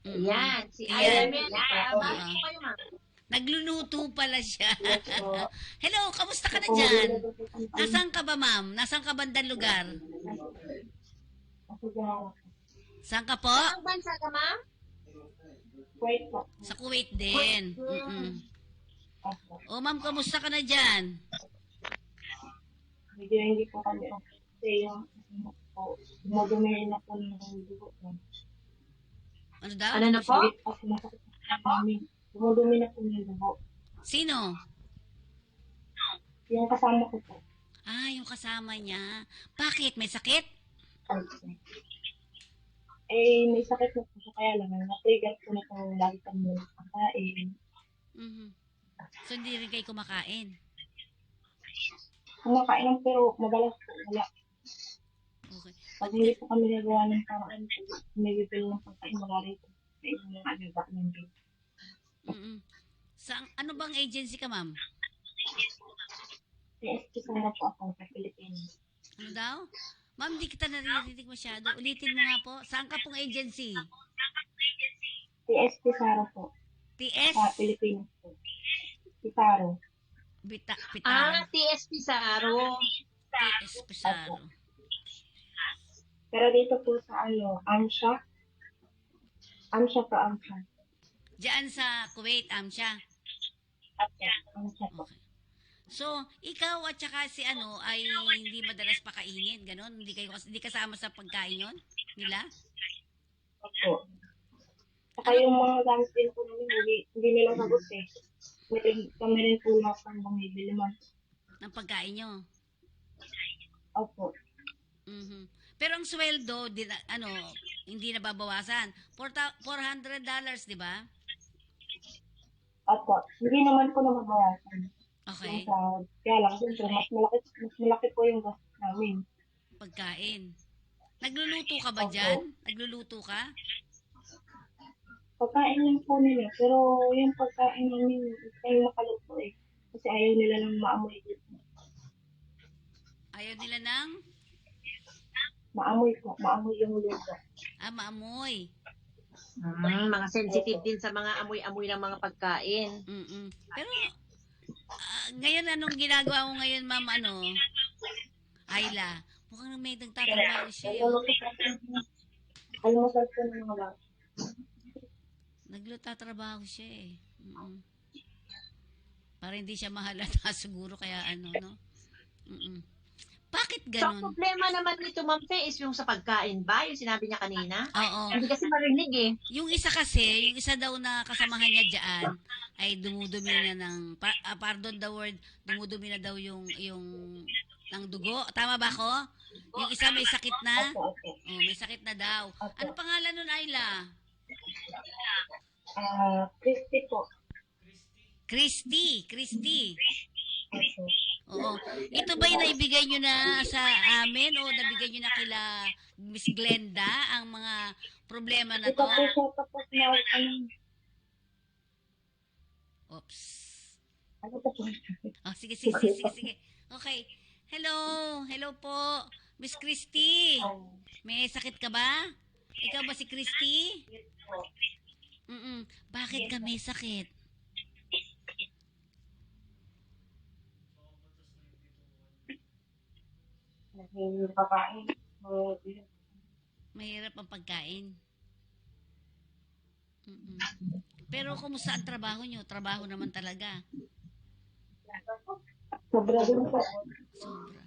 Yan, si Ayla Mary. Pasok po kayo, ma'am. Nagluluto pala siya. Hello, kamusta ka na dyan? Nasaan ka ba, ma'am? Nasaan ka bandang lugar? Saan ka po? Saan bansa ka, ma'am? Kuwait po. Sa Kuwait din. O, ma'am, kamusta ka na dyan? Medyo hindi po kami kasi yung dumudumi na po ng dugo ko. Ano daw? Ano na po? Kasi masakit na po namin. Dumudumi na po ng dugo. Sino? Yung kasama ko po. Yung kasama niya. Bakit? May sakit? May sakit na po siya kaya lang. Na-trigger po na kung lagi kami kakain. So, hindi rin kayo kumakain? Kumakain lang pero madalas po wala. Okay. Pag hindi po kami nagawa ng paraan, nagbibil ng pagkain mga rito. Sa inyong agabak ng bill. Ano bang agency ka, ma'am? PSP sana po ako sa Pilipinas. Ano daw? Ma'am, di kita naririnig masyado. Ulitin mo nga po. Saan ka pong agency? PSP Saro po. TS? Sa Pilipinas po. Saro. Pitar. TS Pizarro. TS Pizarro. Pero dito po sa Amsha. Amsha pa Amsha. Diyan sa Kuwait, Amsha. Amsha po. Okay. So, ikaw at saka si ay hindi madalas pakainin, ganon? Hindi kasama sa pagkain yon nila? Opo. Saka yung mga gamit din po namin, hindi nila sagot eh. Kami rin po lahat ng bumibili man. Ng pagkain nyo? Opo. Mhm. Pero ang sweldo, hindi nababawasan. $400, di ba? Opo. Hindi naman po nababawasan. Okay. Kaya lang, siyempre, mas malaki po yung gastos namin. Pagkain. Nagluluto ka ba dyan? Nagluluto ka? Pagkain lang po nila, pero yung pagkain namin, kayo makaluto eh. Kasi ayaw nila lang maamoy dito. Ayaw nila ng? Maamoy po, maamoy yung luto. Maamoy. Mga sensitive din sa mga amoy-amoy ng mga pagkain. Mm-mm. Pero, ngayon, anong ginagawa mo ngayon, ma'am, Ayla? Mukhang may nagtatrabaho siya. Almusal po ng mga bata. Nagtatrabaho siya eh. Mm-mm. Para hindi siya mahalata siguro, kaya no? Mm-mm. Bakit So, ganun? ang problema naman nito, Ma'am Fe, is yung sa pagkain ba? Yung sinabi niya kanina? Oo. Hindi kasi marinig eh. Yung isa daw na kasamahan niya dyan, ay dumudumi na ng, pardon the word, dumudumi na daw yung ng dugo. Tama ba ko? Yung isa may sakit na? Oh, may sakit na daw. Ano pangalan nun, Ayla? Christy po. Christy. Oo. Ito ba yung naibigay nyo na sa amin o nabigay nyo na kila Miss Glenda ang mga problema na Ito to? po siya tapos na, Oops. ano po po? Oh, sige. Okay. Hello po. Miss Christy. May sakit ka ba? Ikaw ba si Christy? Bakit ka may sakit? Pagkain. Mahirap ang pagkain. Pero kumusta ang trabaho nyo? Trabaho naman talaga. Sobra din po. Sobra.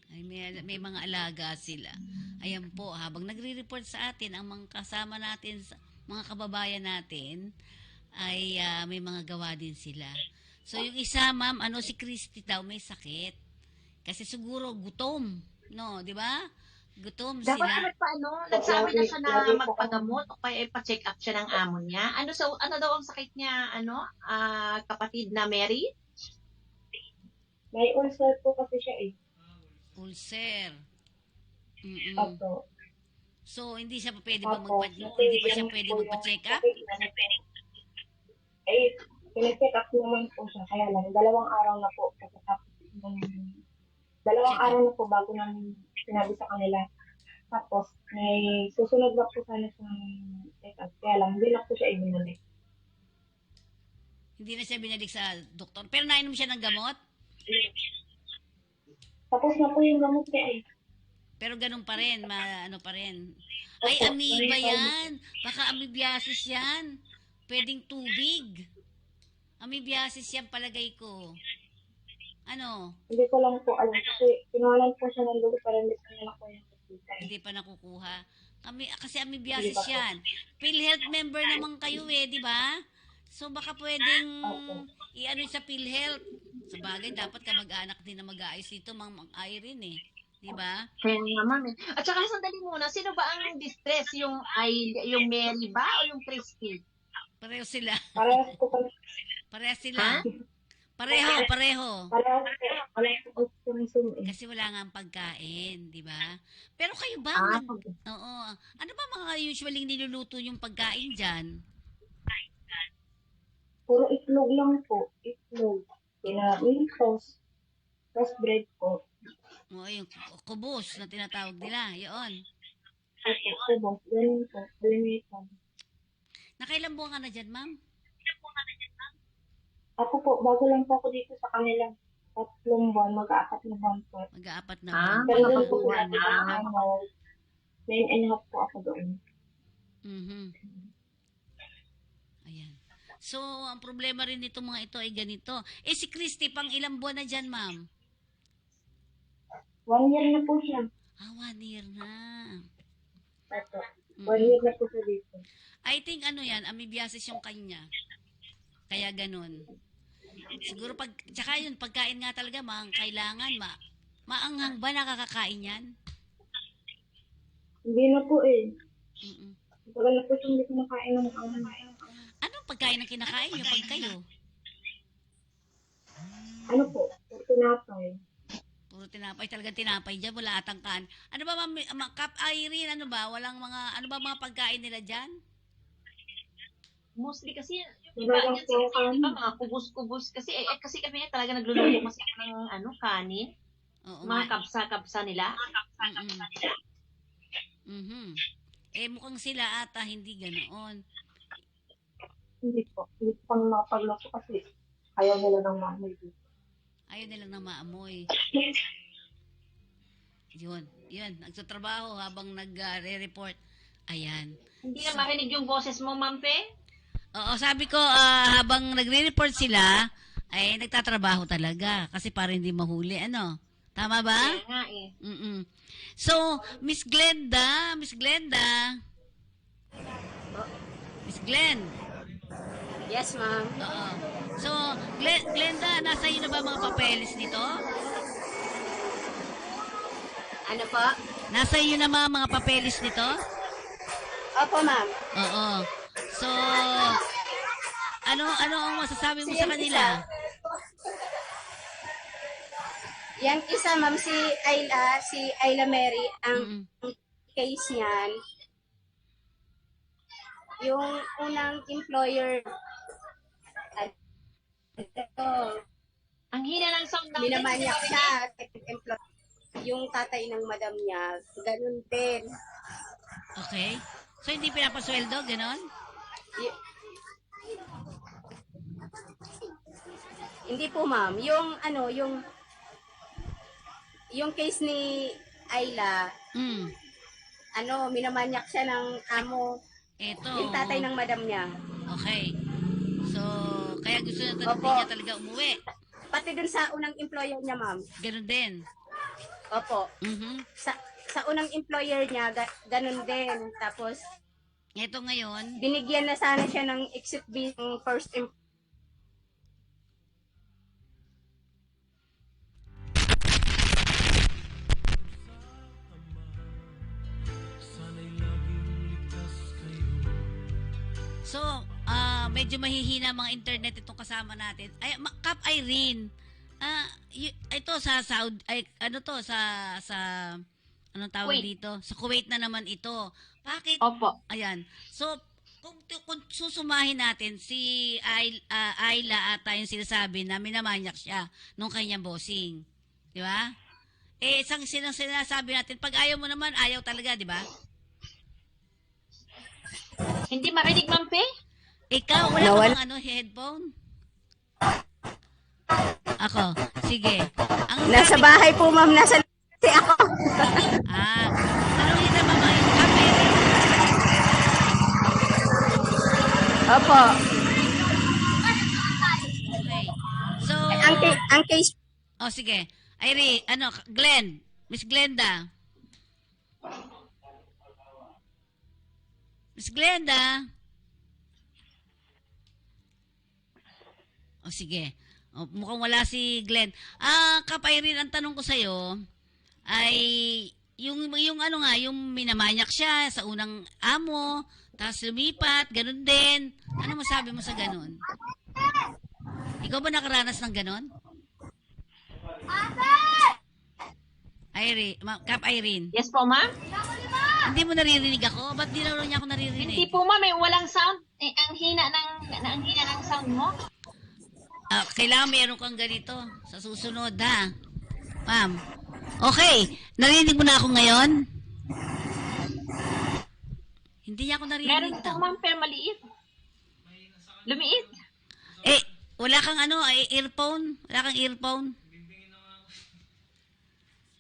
Ay, may mga alaga sila. Ayan po, habang nagre-report sa atin, ang mga kasama natin, mga kababayan natin, ay may mga gawa din sila. So, yung isa, ma'am, si Christy daw may sakit. Kasi siguro gutom. No, di ba? Gutom Dapat sila. nagsabi na siya na magpagamot o kaya ipa-check up siya ng amo niya. Ano daw ang sakit niya, kapatid na Mary? May ulcer po kasi siya eh. Ulcer. Opo. So, hindi siya pa pwede ba Opo. hindi pa siya pwede magpa-check up? Eh, pinacheck up naman po siya. Kaya lang, 2 araw na po. Pagkatapos ng 2 araw na po bago namin sinabi sa kanila. Tapos, may susunod na po sana siyang check up. Kaya lang, hindi na po siya ibinalik. Hindi na siya binalik sa doktor. Pero nainom siya ng gamot? Tapos na po yung gamot niya eh. Pero ganun pa rin, pa rin. Ay, amoeba yan. Baka amoebiasis yan. Pwedeng tubig. Amoebiasis yan, palagay ko. Hindi ko lang po alam. Kasi pinuhanan po siya ng dugo para hindi ko nila ko yung nakikita. Hindi pa nakukuha. Kasi amoebiasis yan. PhilHealth member naman kayo di ba? So baka pwedeng sa PhilHealth. Sa bagay, dapat kamag-anak din na mag-aayos dito, Mang Irene Di ba? Kaya nga, ma'am. At saka, sandali muna, sino ba ang distress? Yung Mary ba o yung Christy? Pareho sila. Parehas po kami. Pareho sila. Pareho. Parehas po kami sumi. Kasi wala nga ang pagkain, di ba? Pero kayo ba? Oo. Ano ba mga usually niluluto yung pagkain dyan? Puro itlog lang po. Itlog. Yung toast bread po. Oo, yung kubos na tinatawag nila. Yun. Kubos, ganun po, kalimitan. Nakailang buwan ka na dyan, ma'am? Ako po, bago lang po ako dito sa kanila. 3 buwan, mag-aapat na buwan po. Mag-aapat na Ah, buwan. Pero doon po buwan sila na. ano, 9.5 po ako doon. Mhm. Ayan. So, ang problema rin nito mga ito ay ganito. Eh, si Christy, pang ilang buwan na dyan, ma'am? 1 year na po siya. 1 year na. Ito. Mm. 1 year na po siya dito. I think ano yan, amoebiasis yung kanya. Kaya ganun. Siguro tsaka yun, pagkain nga talaga, kailangan, maanghang ba nakakakain yan? Hindi na po eh. Mm-mm. Wala na po siya hindi kumakain ng Anong pagkain ang kinakain nyo pag kayo? ano po, tinapay. Puro tinapay, talagang tinapay dyan, wala atang kan. Ano ba, Kap Irene, ano ba, ano ba mga pagkain nila dyan? Mostly kasi, Talagang yan po sila, kanin. mga kubus-kubus. Kasi kami talaga nagluluto kasi ng kanin. Oo, Mga kapsa-kapsa nila. Mm-mm. Mhm. Eh, mukhang sila ata hindi ganoon. Hindi po. Hindi po kami makapagluto kasi ayaw nila ng mamay dito. Ayaw nilang na maamoy. Yun. Nagtatrabaho habang nagre-report. Ayan. Hindi na marinig yung boses mo, Ma'am Pe. Oo, sabi ko, habang nagre-report sila, ay nagtatrabaho talaga. Kasi para hindi mahuli, ano? Tama ba? Kaya nga eh. Mm-mm. So, Miss Glenda. Miss Glenn. Yes, ma'am. Oo. So, Glenda, nasa iyo na ba mga papeles nito? Ano po? Nasa iyo na mga papeles nito? Opo, ma'am. Oo. So, ano ang masasabi mo sa kanila? Yang isa, ma'am, si Ayla Mary, ang Mm-mm. case niyan, yung unang employer, Ang hina ng sound natin. minamanyak siya, yung tatay ng madam niya, ganun din. Okay. So, hindi pinapasweldo, ganon? Y- Hindi po, ma'am. Yung case ni Ayla, Mm. minamanyak siya ng amo, Ito. yung tatay ng madam niya. Okay. So, kaya gusto na Opo. hindi niya talaga umuwi. Pati dun sa unang employer niya, ma'am. Ganon din. Opo. Mhm. Sa unang employer niya, ganun din. Tapos, Ito ngayon, binigyan na sana siya ng exit visa ng first so, medyo mahihina mga internet itong kasama natin. Ay, Kap Irene, ito sa Saudi, ano to, sa anong tawag Kuwait. dito? Sa Kuwait na naman ito. Bakit? Opo. Ayan. So, kung susumahin natin, si Ayla ata yung sinasabi na minamanyak siya nung kanyang bossing. Di ba? Eh, isang sinasabi natin, pag ayaw mo naman, ayaw talaga, di ba? Hindi marinig, Ma'am Pe? Ikaw, wala ka Nawala. bang headphone? Ako, sige. Nasa bahay po, ma'am. Nasa si ako. Tanongin na ba mga kape? Opo. Okay. So, Ang case, sige. Glenn, Miss Glenda. Miss Glenda. Sige. Mukhang wala si Glenn. Kapairin, ang tanong ko sa'yo ay yung yung minamanyak siya sa unang amo, tapos lumipat, ganun din. Ano masabi mo sa ganun? Ikaw ba nakaranas ng ganun? Kap Irene. Yes po, Ma'am? Hindi mo naririnig ako? Ba't di na niya ako naririnig? Hindi po, Ma'am. Walang sound. Ang hina ng sound mo. Kailangan meron kang ganito sa susunod, ha? Ma'am. Okay. Narinig mo na ako ngayon? Hindi niya ako Meron naririnig. po, ma'am, pero maliit. Lumiit. Eh, wala kang earphone? Wala kang earphone?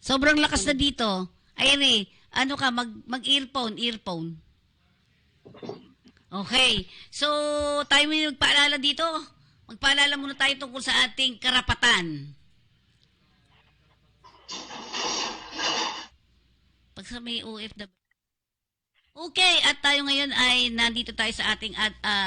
Sobrang lakas na dito. Ay, ano ka, mag-earphone, earphone. Okay. So, tayo may magpaalala dito. Magpaalala muna tayo tungkol sa ating karapatan. Pag sa may OFW. Okay, at tayo ngayon ay nandito tayo sa ating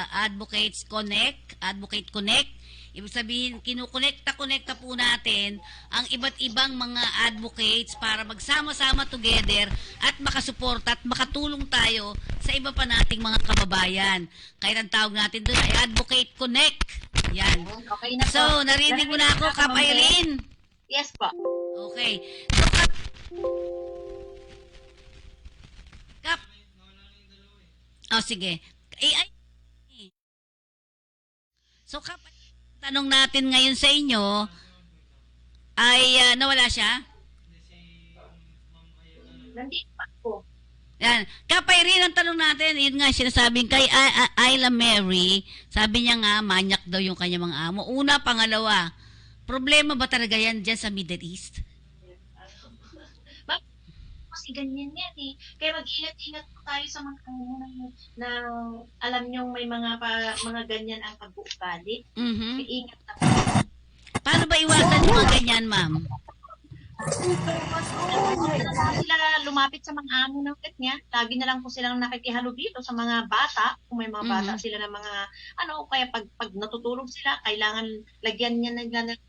Advocates Connect, Advocate Connect. Ibig sabihin, kinukonekta po natin ang iba't ibang mga advocates para magsama-sama together at makasuporta at makatulong tayo sa iba pa nating mga kababayan. Kaya ang tawag natin doon ay Advocate Connect. Yan. Okay na po. So, narinig mo na ako, Kap Irene? Yes po. Okay. So, Kap. Oh, sige. So, Kap, tanong natin ngayon sa inyo ay nawala siya? Nandito pa po. Yan. Kapay rin ang tanong natin, yun nga sinasabing kay Ayla Mary, sabi niya nga, manyak daw yung kanya mga amo. Una, pangalawa, problema ba talaga yan dyan sa Middle East? Kasi ganyan yan eh. Kaya mag-ingat-ingat po tayo sa mga na alam nyo may mga ganyan ang pag-uugali. Mhm. Kaya ingat na po. Paano ba iwasan yung mga ganyan, ma'am? Sila lumapit sa mga amo ng ganyan. Lagi na lang po silang nakikihalubilo sa mga bata. Kung may mga bata sila na mga kaya pag natutulog sila, kailangan lagyan niya ng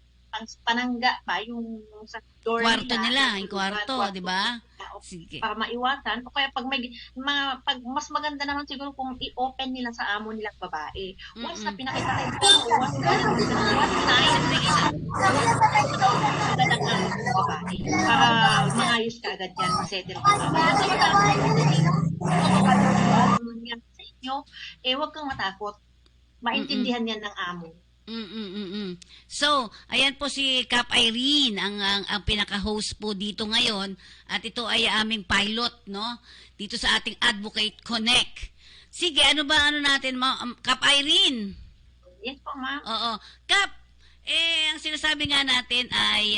panangga pa yung sa door Kwarto nila, yung kwarto, kwarto, di ba? Sige. para maiwasan. O kaya pag mas maganda naman siguro kung i-open nila sa amo nilang babae. Once na pinakita kayo, once na babae. Para maayos ka agad yan, masettle ka agad. Sa inyo, huwag kang matakot. Maintindihan yan ng amo. So, ayan po si Kap Irene, ang pinaka-host po dito ngayon. At ito ay aming pilot, no? Dito sa ating Advocate Connect. Sige, ano natin, Kap Irene? Yes po, ma'am. Oo. Kap, ang sinasabi nga natin ay,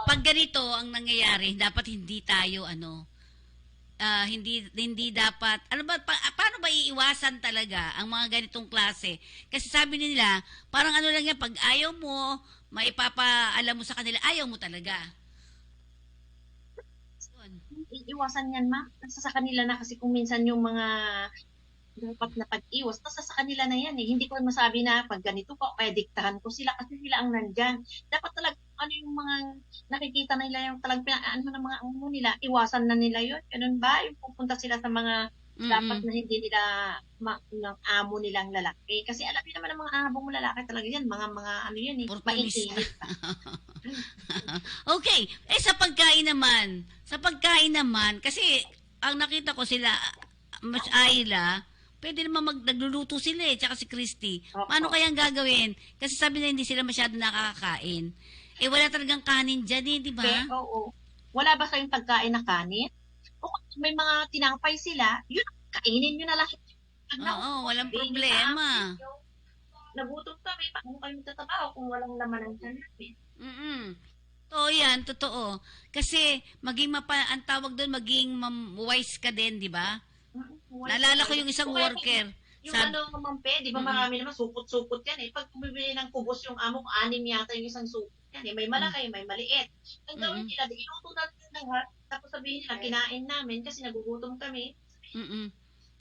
pag ganito ang nangyayari, dapat hindi tayo, hindi dapat paano ba iiwasan talaga ang mga ganitong klase, kasi sabi nila parang lang yan, pag ayaw mo maipapaalam mo sa kanila, ayaw mo talaga. Iiwasan yan, ma'am. Nasa sa kanila na, kasi kung minsan yung mga dapat na pag-iwas, nasa sa kanila na yan eh. Hindi ko masabi na pag ganito ko, kaya diktahan ko sila kasi sila ang nandyan. Dapat talaga yung mga nakikita nila, yung talagang ng mga amo nila, iwasan na nila yun. Ganun ba? Yung pupunta sila sa mga dapat na hindi nila ng amo nilang lalaki. Kasi alam niyo naman ang mga amo mo lalaki talaga yan. Mga yan eh. Portalista. Okay. Sa pagkain naman, kasi ang nakita ko sila, Mas Ayla, pwede naman nagluluto sila tsaka si Christy. Paano kayang gagawin? Kasi sabi na hindi sila masyado nakakakain. Wala talagang kanin dyan di ba? Oo. Wala ba kayong pagkain na kanin? O kung may mga tinapay sila, yun, kainin nyo na lahat. Oo, walang problema. Nagutom kami, paano kayo magtatabaho kung walang laman ang tiyan namin? Totoo yan, totoo. Kasi, ang tawag doon, maging wise ka din, di ba? Naalala ko yung isang worker. Yung mampe, di ba marami naman, supot-supot yan eh. Pag bumibili ng kubos yung amo ko, 6 yata yung isang supot yan eh. May malaki, may maliit. Ang gawin nila, iluto natin lahat, tapos sabihin nila, kinain namin kasi nagugutom kami.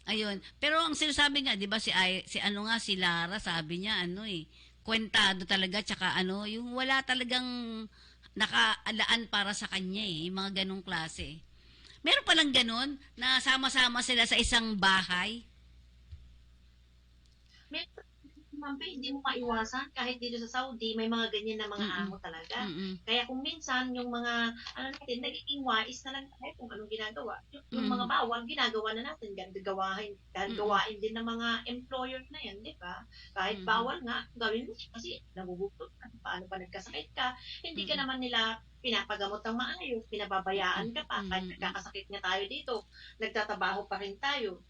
Ayun. Pero ang sinasabi nga, di ba, si Lara, sabi niya, kwentado talaga, tsaka yung wala talagang nakaalaan para sa kanya yung mga ganong klase. Meron palang ganon na sama-sama sila sa isang bahay? Ma'am, hindi mo maiwasan kahit dito sa Saudi may mga ganyan na mga amo talaga. Kaya kung minsan yung mga natin nagiging wais na lang tayo kung anong ginagawa. Yung mga bawal ginagawa na natin, gawain din ng mga employer na yan, di ba? Kahit bawal nga gawin mo kasi nagugutot ka, paano pa nagkasakit ka, hindi ka naman nila pinapagamot ng maayos, pinababayaan ka pa, kahit nagkakasakit nga tayo dito, nagtatabaho pa rin tayo.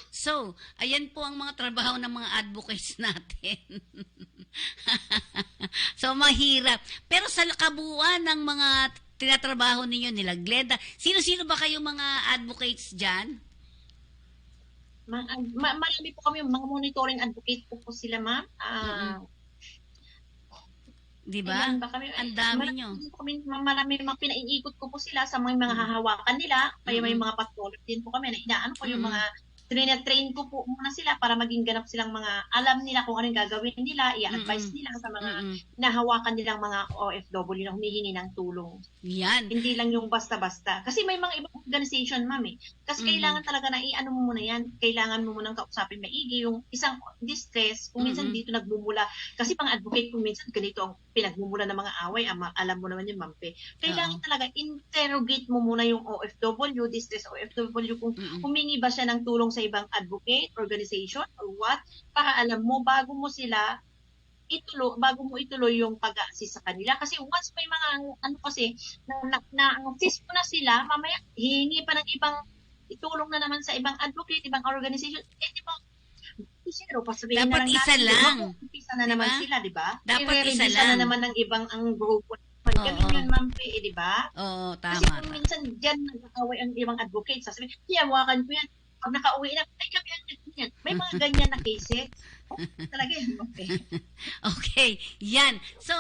So, ayan po ang mga trabaho ng mga advocates natin. So, mahirap. Pero sa kabuuan ng mga tinatrabaho ninyo, nila Glenda, sino-sino ba kayong mga advocates dyan? Marami po kami, mga monitoring advocate po sila, ma'am. Di ba? Ang dami nyo. Marami mga pinaiikot ko po sila sa mga hahawakan nila. Kaya may mga patroller din po kami na inaano ko yung mga train ko po muna sila para maging ganap silang mga alam nila kung anong gagawin nila, i-advise nila sa mga nahawakan nilang mga OFW na humihingi ng tulong. Yan. Hindi lang yung basta-basta. Kasi may mga ibang organization, ma'am eh. Kasi kailangan talaga na i-ano mo muna yan. Kailangan mo munang kausapin maigi yung isang distress. Kung minsan dito nagmumula. Kasi pang advocate kung minsan ganito ang pinagmumula ng mga away. Alam mo naman yung mampe. Kailangan talaga interrogate mo muna yung OFW, distress OFW, kung humingi ba siya ng tulong sa ibang advocate, organization, or what, para alam mo bago mo ituloy yung pag-assist sa kanila. Kasi once may mga, assist mo na sila, mamaya, hihingi pa ng ibang, itulong na naman sa ibang advocate, ibang organization, di ba, zero, pasabihin dapat na lang isa natin, lang. Umpisa na naman sila, di ba? Dapat isa lang. na naman ng ibang ang grupo. Ganun yun, ma'am, di ba? Oo, tama. Kasi kung minsan dyan nag-away ang ibang advocate, sasabihin, hiyawakan ko yan. Pag nakauwi na, ay kami ang ganyan. May mga ganyan na cases. Talaga yun, okay. Okay, yan. So,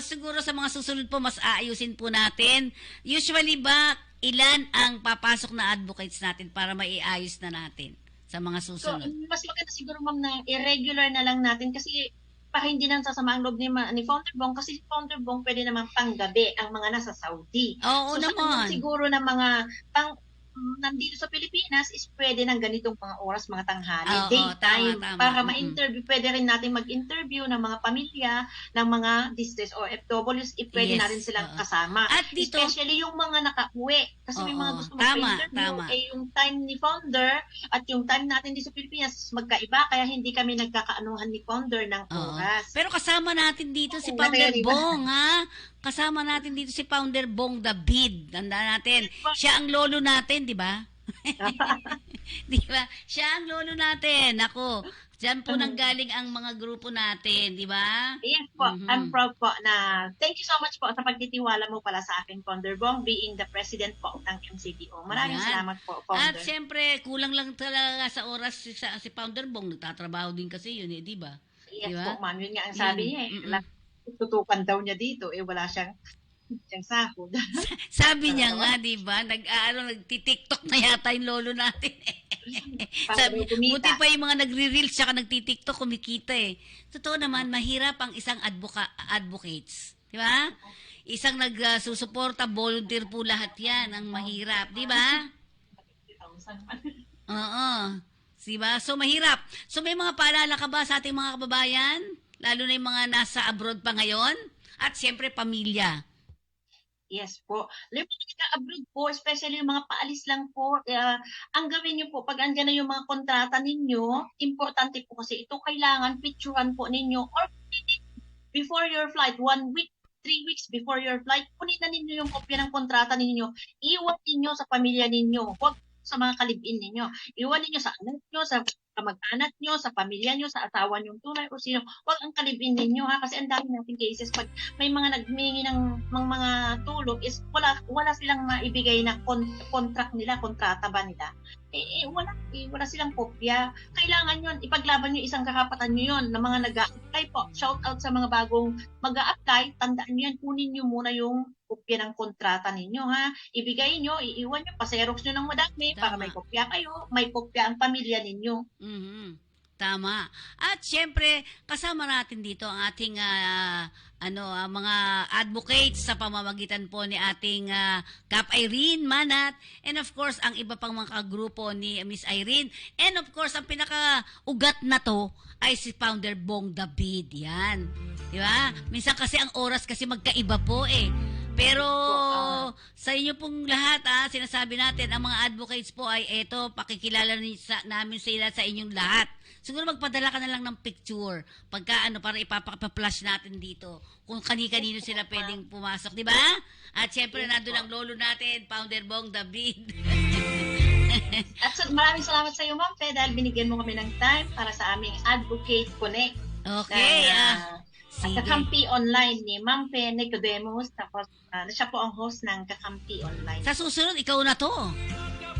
siguro sa mga susunod po, mas aayusin po natin. Usually ba, ilan ang papasok na advocates natin para maiayos na natin sa mga susunod? So, mas maganda siguro, ma'am, na irregular na lang natin kasi para hindi nang sasama ang loob ni Founder Bong kasi si Founder Bong pwede naman panggabi ang mga nasa Saudi. Oo naman. Siguro na mga nandito sa Pilipinas is pwede ng ganitong mga oras, mga tanghali, daytime, tama. para ma-interview. Pwede rin natin mag-interview ng mga pamilya, ng mga distress OFWs, pwede natin silang kasama. At dito, especially yung mga nakauwi. Kasi may mga gusto mag-interview. Yung time ni Founder at yung time natin dito sa Pilipinas magkaiba, kaya hindi kami nagkakaanuhan ni Founder ng oras. Pero kasama natin dito si Founder Bong, ha? Kasama natin dito si Founder Bong David. Tandaan natin, siya ang lolo natin, di ba? Di ba? Siya ang lolo natin. Ako, diyan po nanggaling ang mga grupo natin, di ba? Yes po. I'm proud po na thank you so much po sa pagtitiwala mo pala sa akin, Founder Bong, being the president po ng MCDO. Maraming salamat po, Founder. At siyempre, kulang lang talaga sa oras si Founder Bong. Nagtatrabaho din kasi yun, di ba? Yes diba? po, ma'am. Yun nga ang sabi niya. Tutukan daw niya dito, wala siyang sahod. Sabi niya nga, di ba? Nagti-TikTok na yata yung lolo natin. Sabi, buti pa yung mga nagre-reels tsaka nagti-TikTok kumikita eh. Totoo naman, mahirap ang isang advocates. Di ba? Isang nagsusuporta, volunteer po lahat yan. Ang mahirap, di ba? Oo. Diba? So, mahirap. So, may mga paalala ka ba sa ating mga kababayan? Lalo na yung mga nasa abroad pa ngayon? At siyempre, pamilya. Yes po. Yung mga abroad po, especially yung mga paalis lang po, ang gawin nyo po, pag andyan na yung mga kontrata ninyo, importante po kasi ito, kailangan picturean po ninyo or before your flight, 1 week, 3 weeks before your flight, kunin na ninyo yung kopya ng kontrata ninyo, iwan ninyo sa pamilya ninyo, huwag sa mga kalibin ninyo. Iwan ninyo sa anak nyo, sa kamag-anak nyo, sa pamilya nyo, sa asawa nyo tunay o sino. Huwag ang kalibin ninyo ha kasi ang dami nating cases pag may mga nagmingi ng mga tulong is wala silang maibigay na contract nila, kontrata ba nila. Wala silang kopya. Kailangan yun, ipaglaban nyo isang kakapatan nyo yun na mga nag-a-apply po. Shout out sa mga bagong mag-a-apply, tandaan nyo yan, kunin nyo muna yung kopya ng kontrata ninyo ha. Ibigay nyo, iiwan nyo, paserox nyo ng madami para may kopya kayo, may kopya ang pamilya ninyo. Tama. At syempre, kasama natin dito ang ating mga advocates sa pamamagitan po ni ating Kap Irene Manat, and of course ang iba pang mga kagrupo ni Miss Irene, and of course ang pinaka-ugat na to ay si Founder Bong David. Yan. Di ba? Minsan kasi ang oras kasi magkaiba po eh. Pero sa inyo pong lahat, sinasabi natin, ang mga advocates po ay eto, pakikilala namin sila sa inyong lahat. Siguro magpadala ka na lang ng picture pagka para ipapa-flash natin dito kung kani-kanino sila pwedeng pumasok, di ba? At syempre nandun ang lolo natin, Founder Bong David. At maraming salamat sa iyo, Ma'am Fe, dahil binigyan mo kami ng time para sa aming Advocate Connect. Okay. At Kakampi Online ni Ma'am Fe Nicodemus, tapos siya po ang host ng Kakampi Online. Sa susunod, ikaw na to.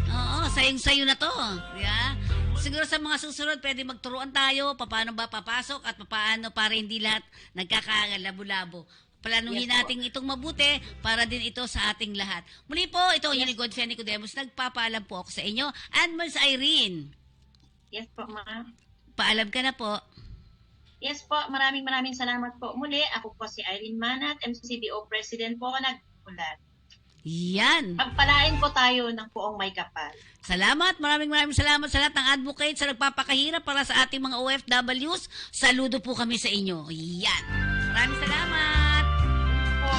Oo, sayong-sayo na to. Yeah. Siguro sa mga susunod, pwede magturuan tayo paano ba papasok at paano para hindi lahat nagkakalabu-labo. Planuhin natin itong mabuti para din ito sa ating lahat. Muli po, ito yung Godfrey Nicodemus. Nagpapaalam po ako sa inyo. And Ms. Irene. Yes po, Ma'am. Paalam ka na po. Yes po, maraming salamat po muli. Ako po si Irene Manat, MCBO President po, nag-ulat. Yan. Pagpalain po tayo ng poong may kapal. Salamat, maraming salamat sa lahat ng advocates sa nagpapakahirap para sa ating mga OFWs. Saludo po kami sa inyo. Yan. Maraming salamat. Po.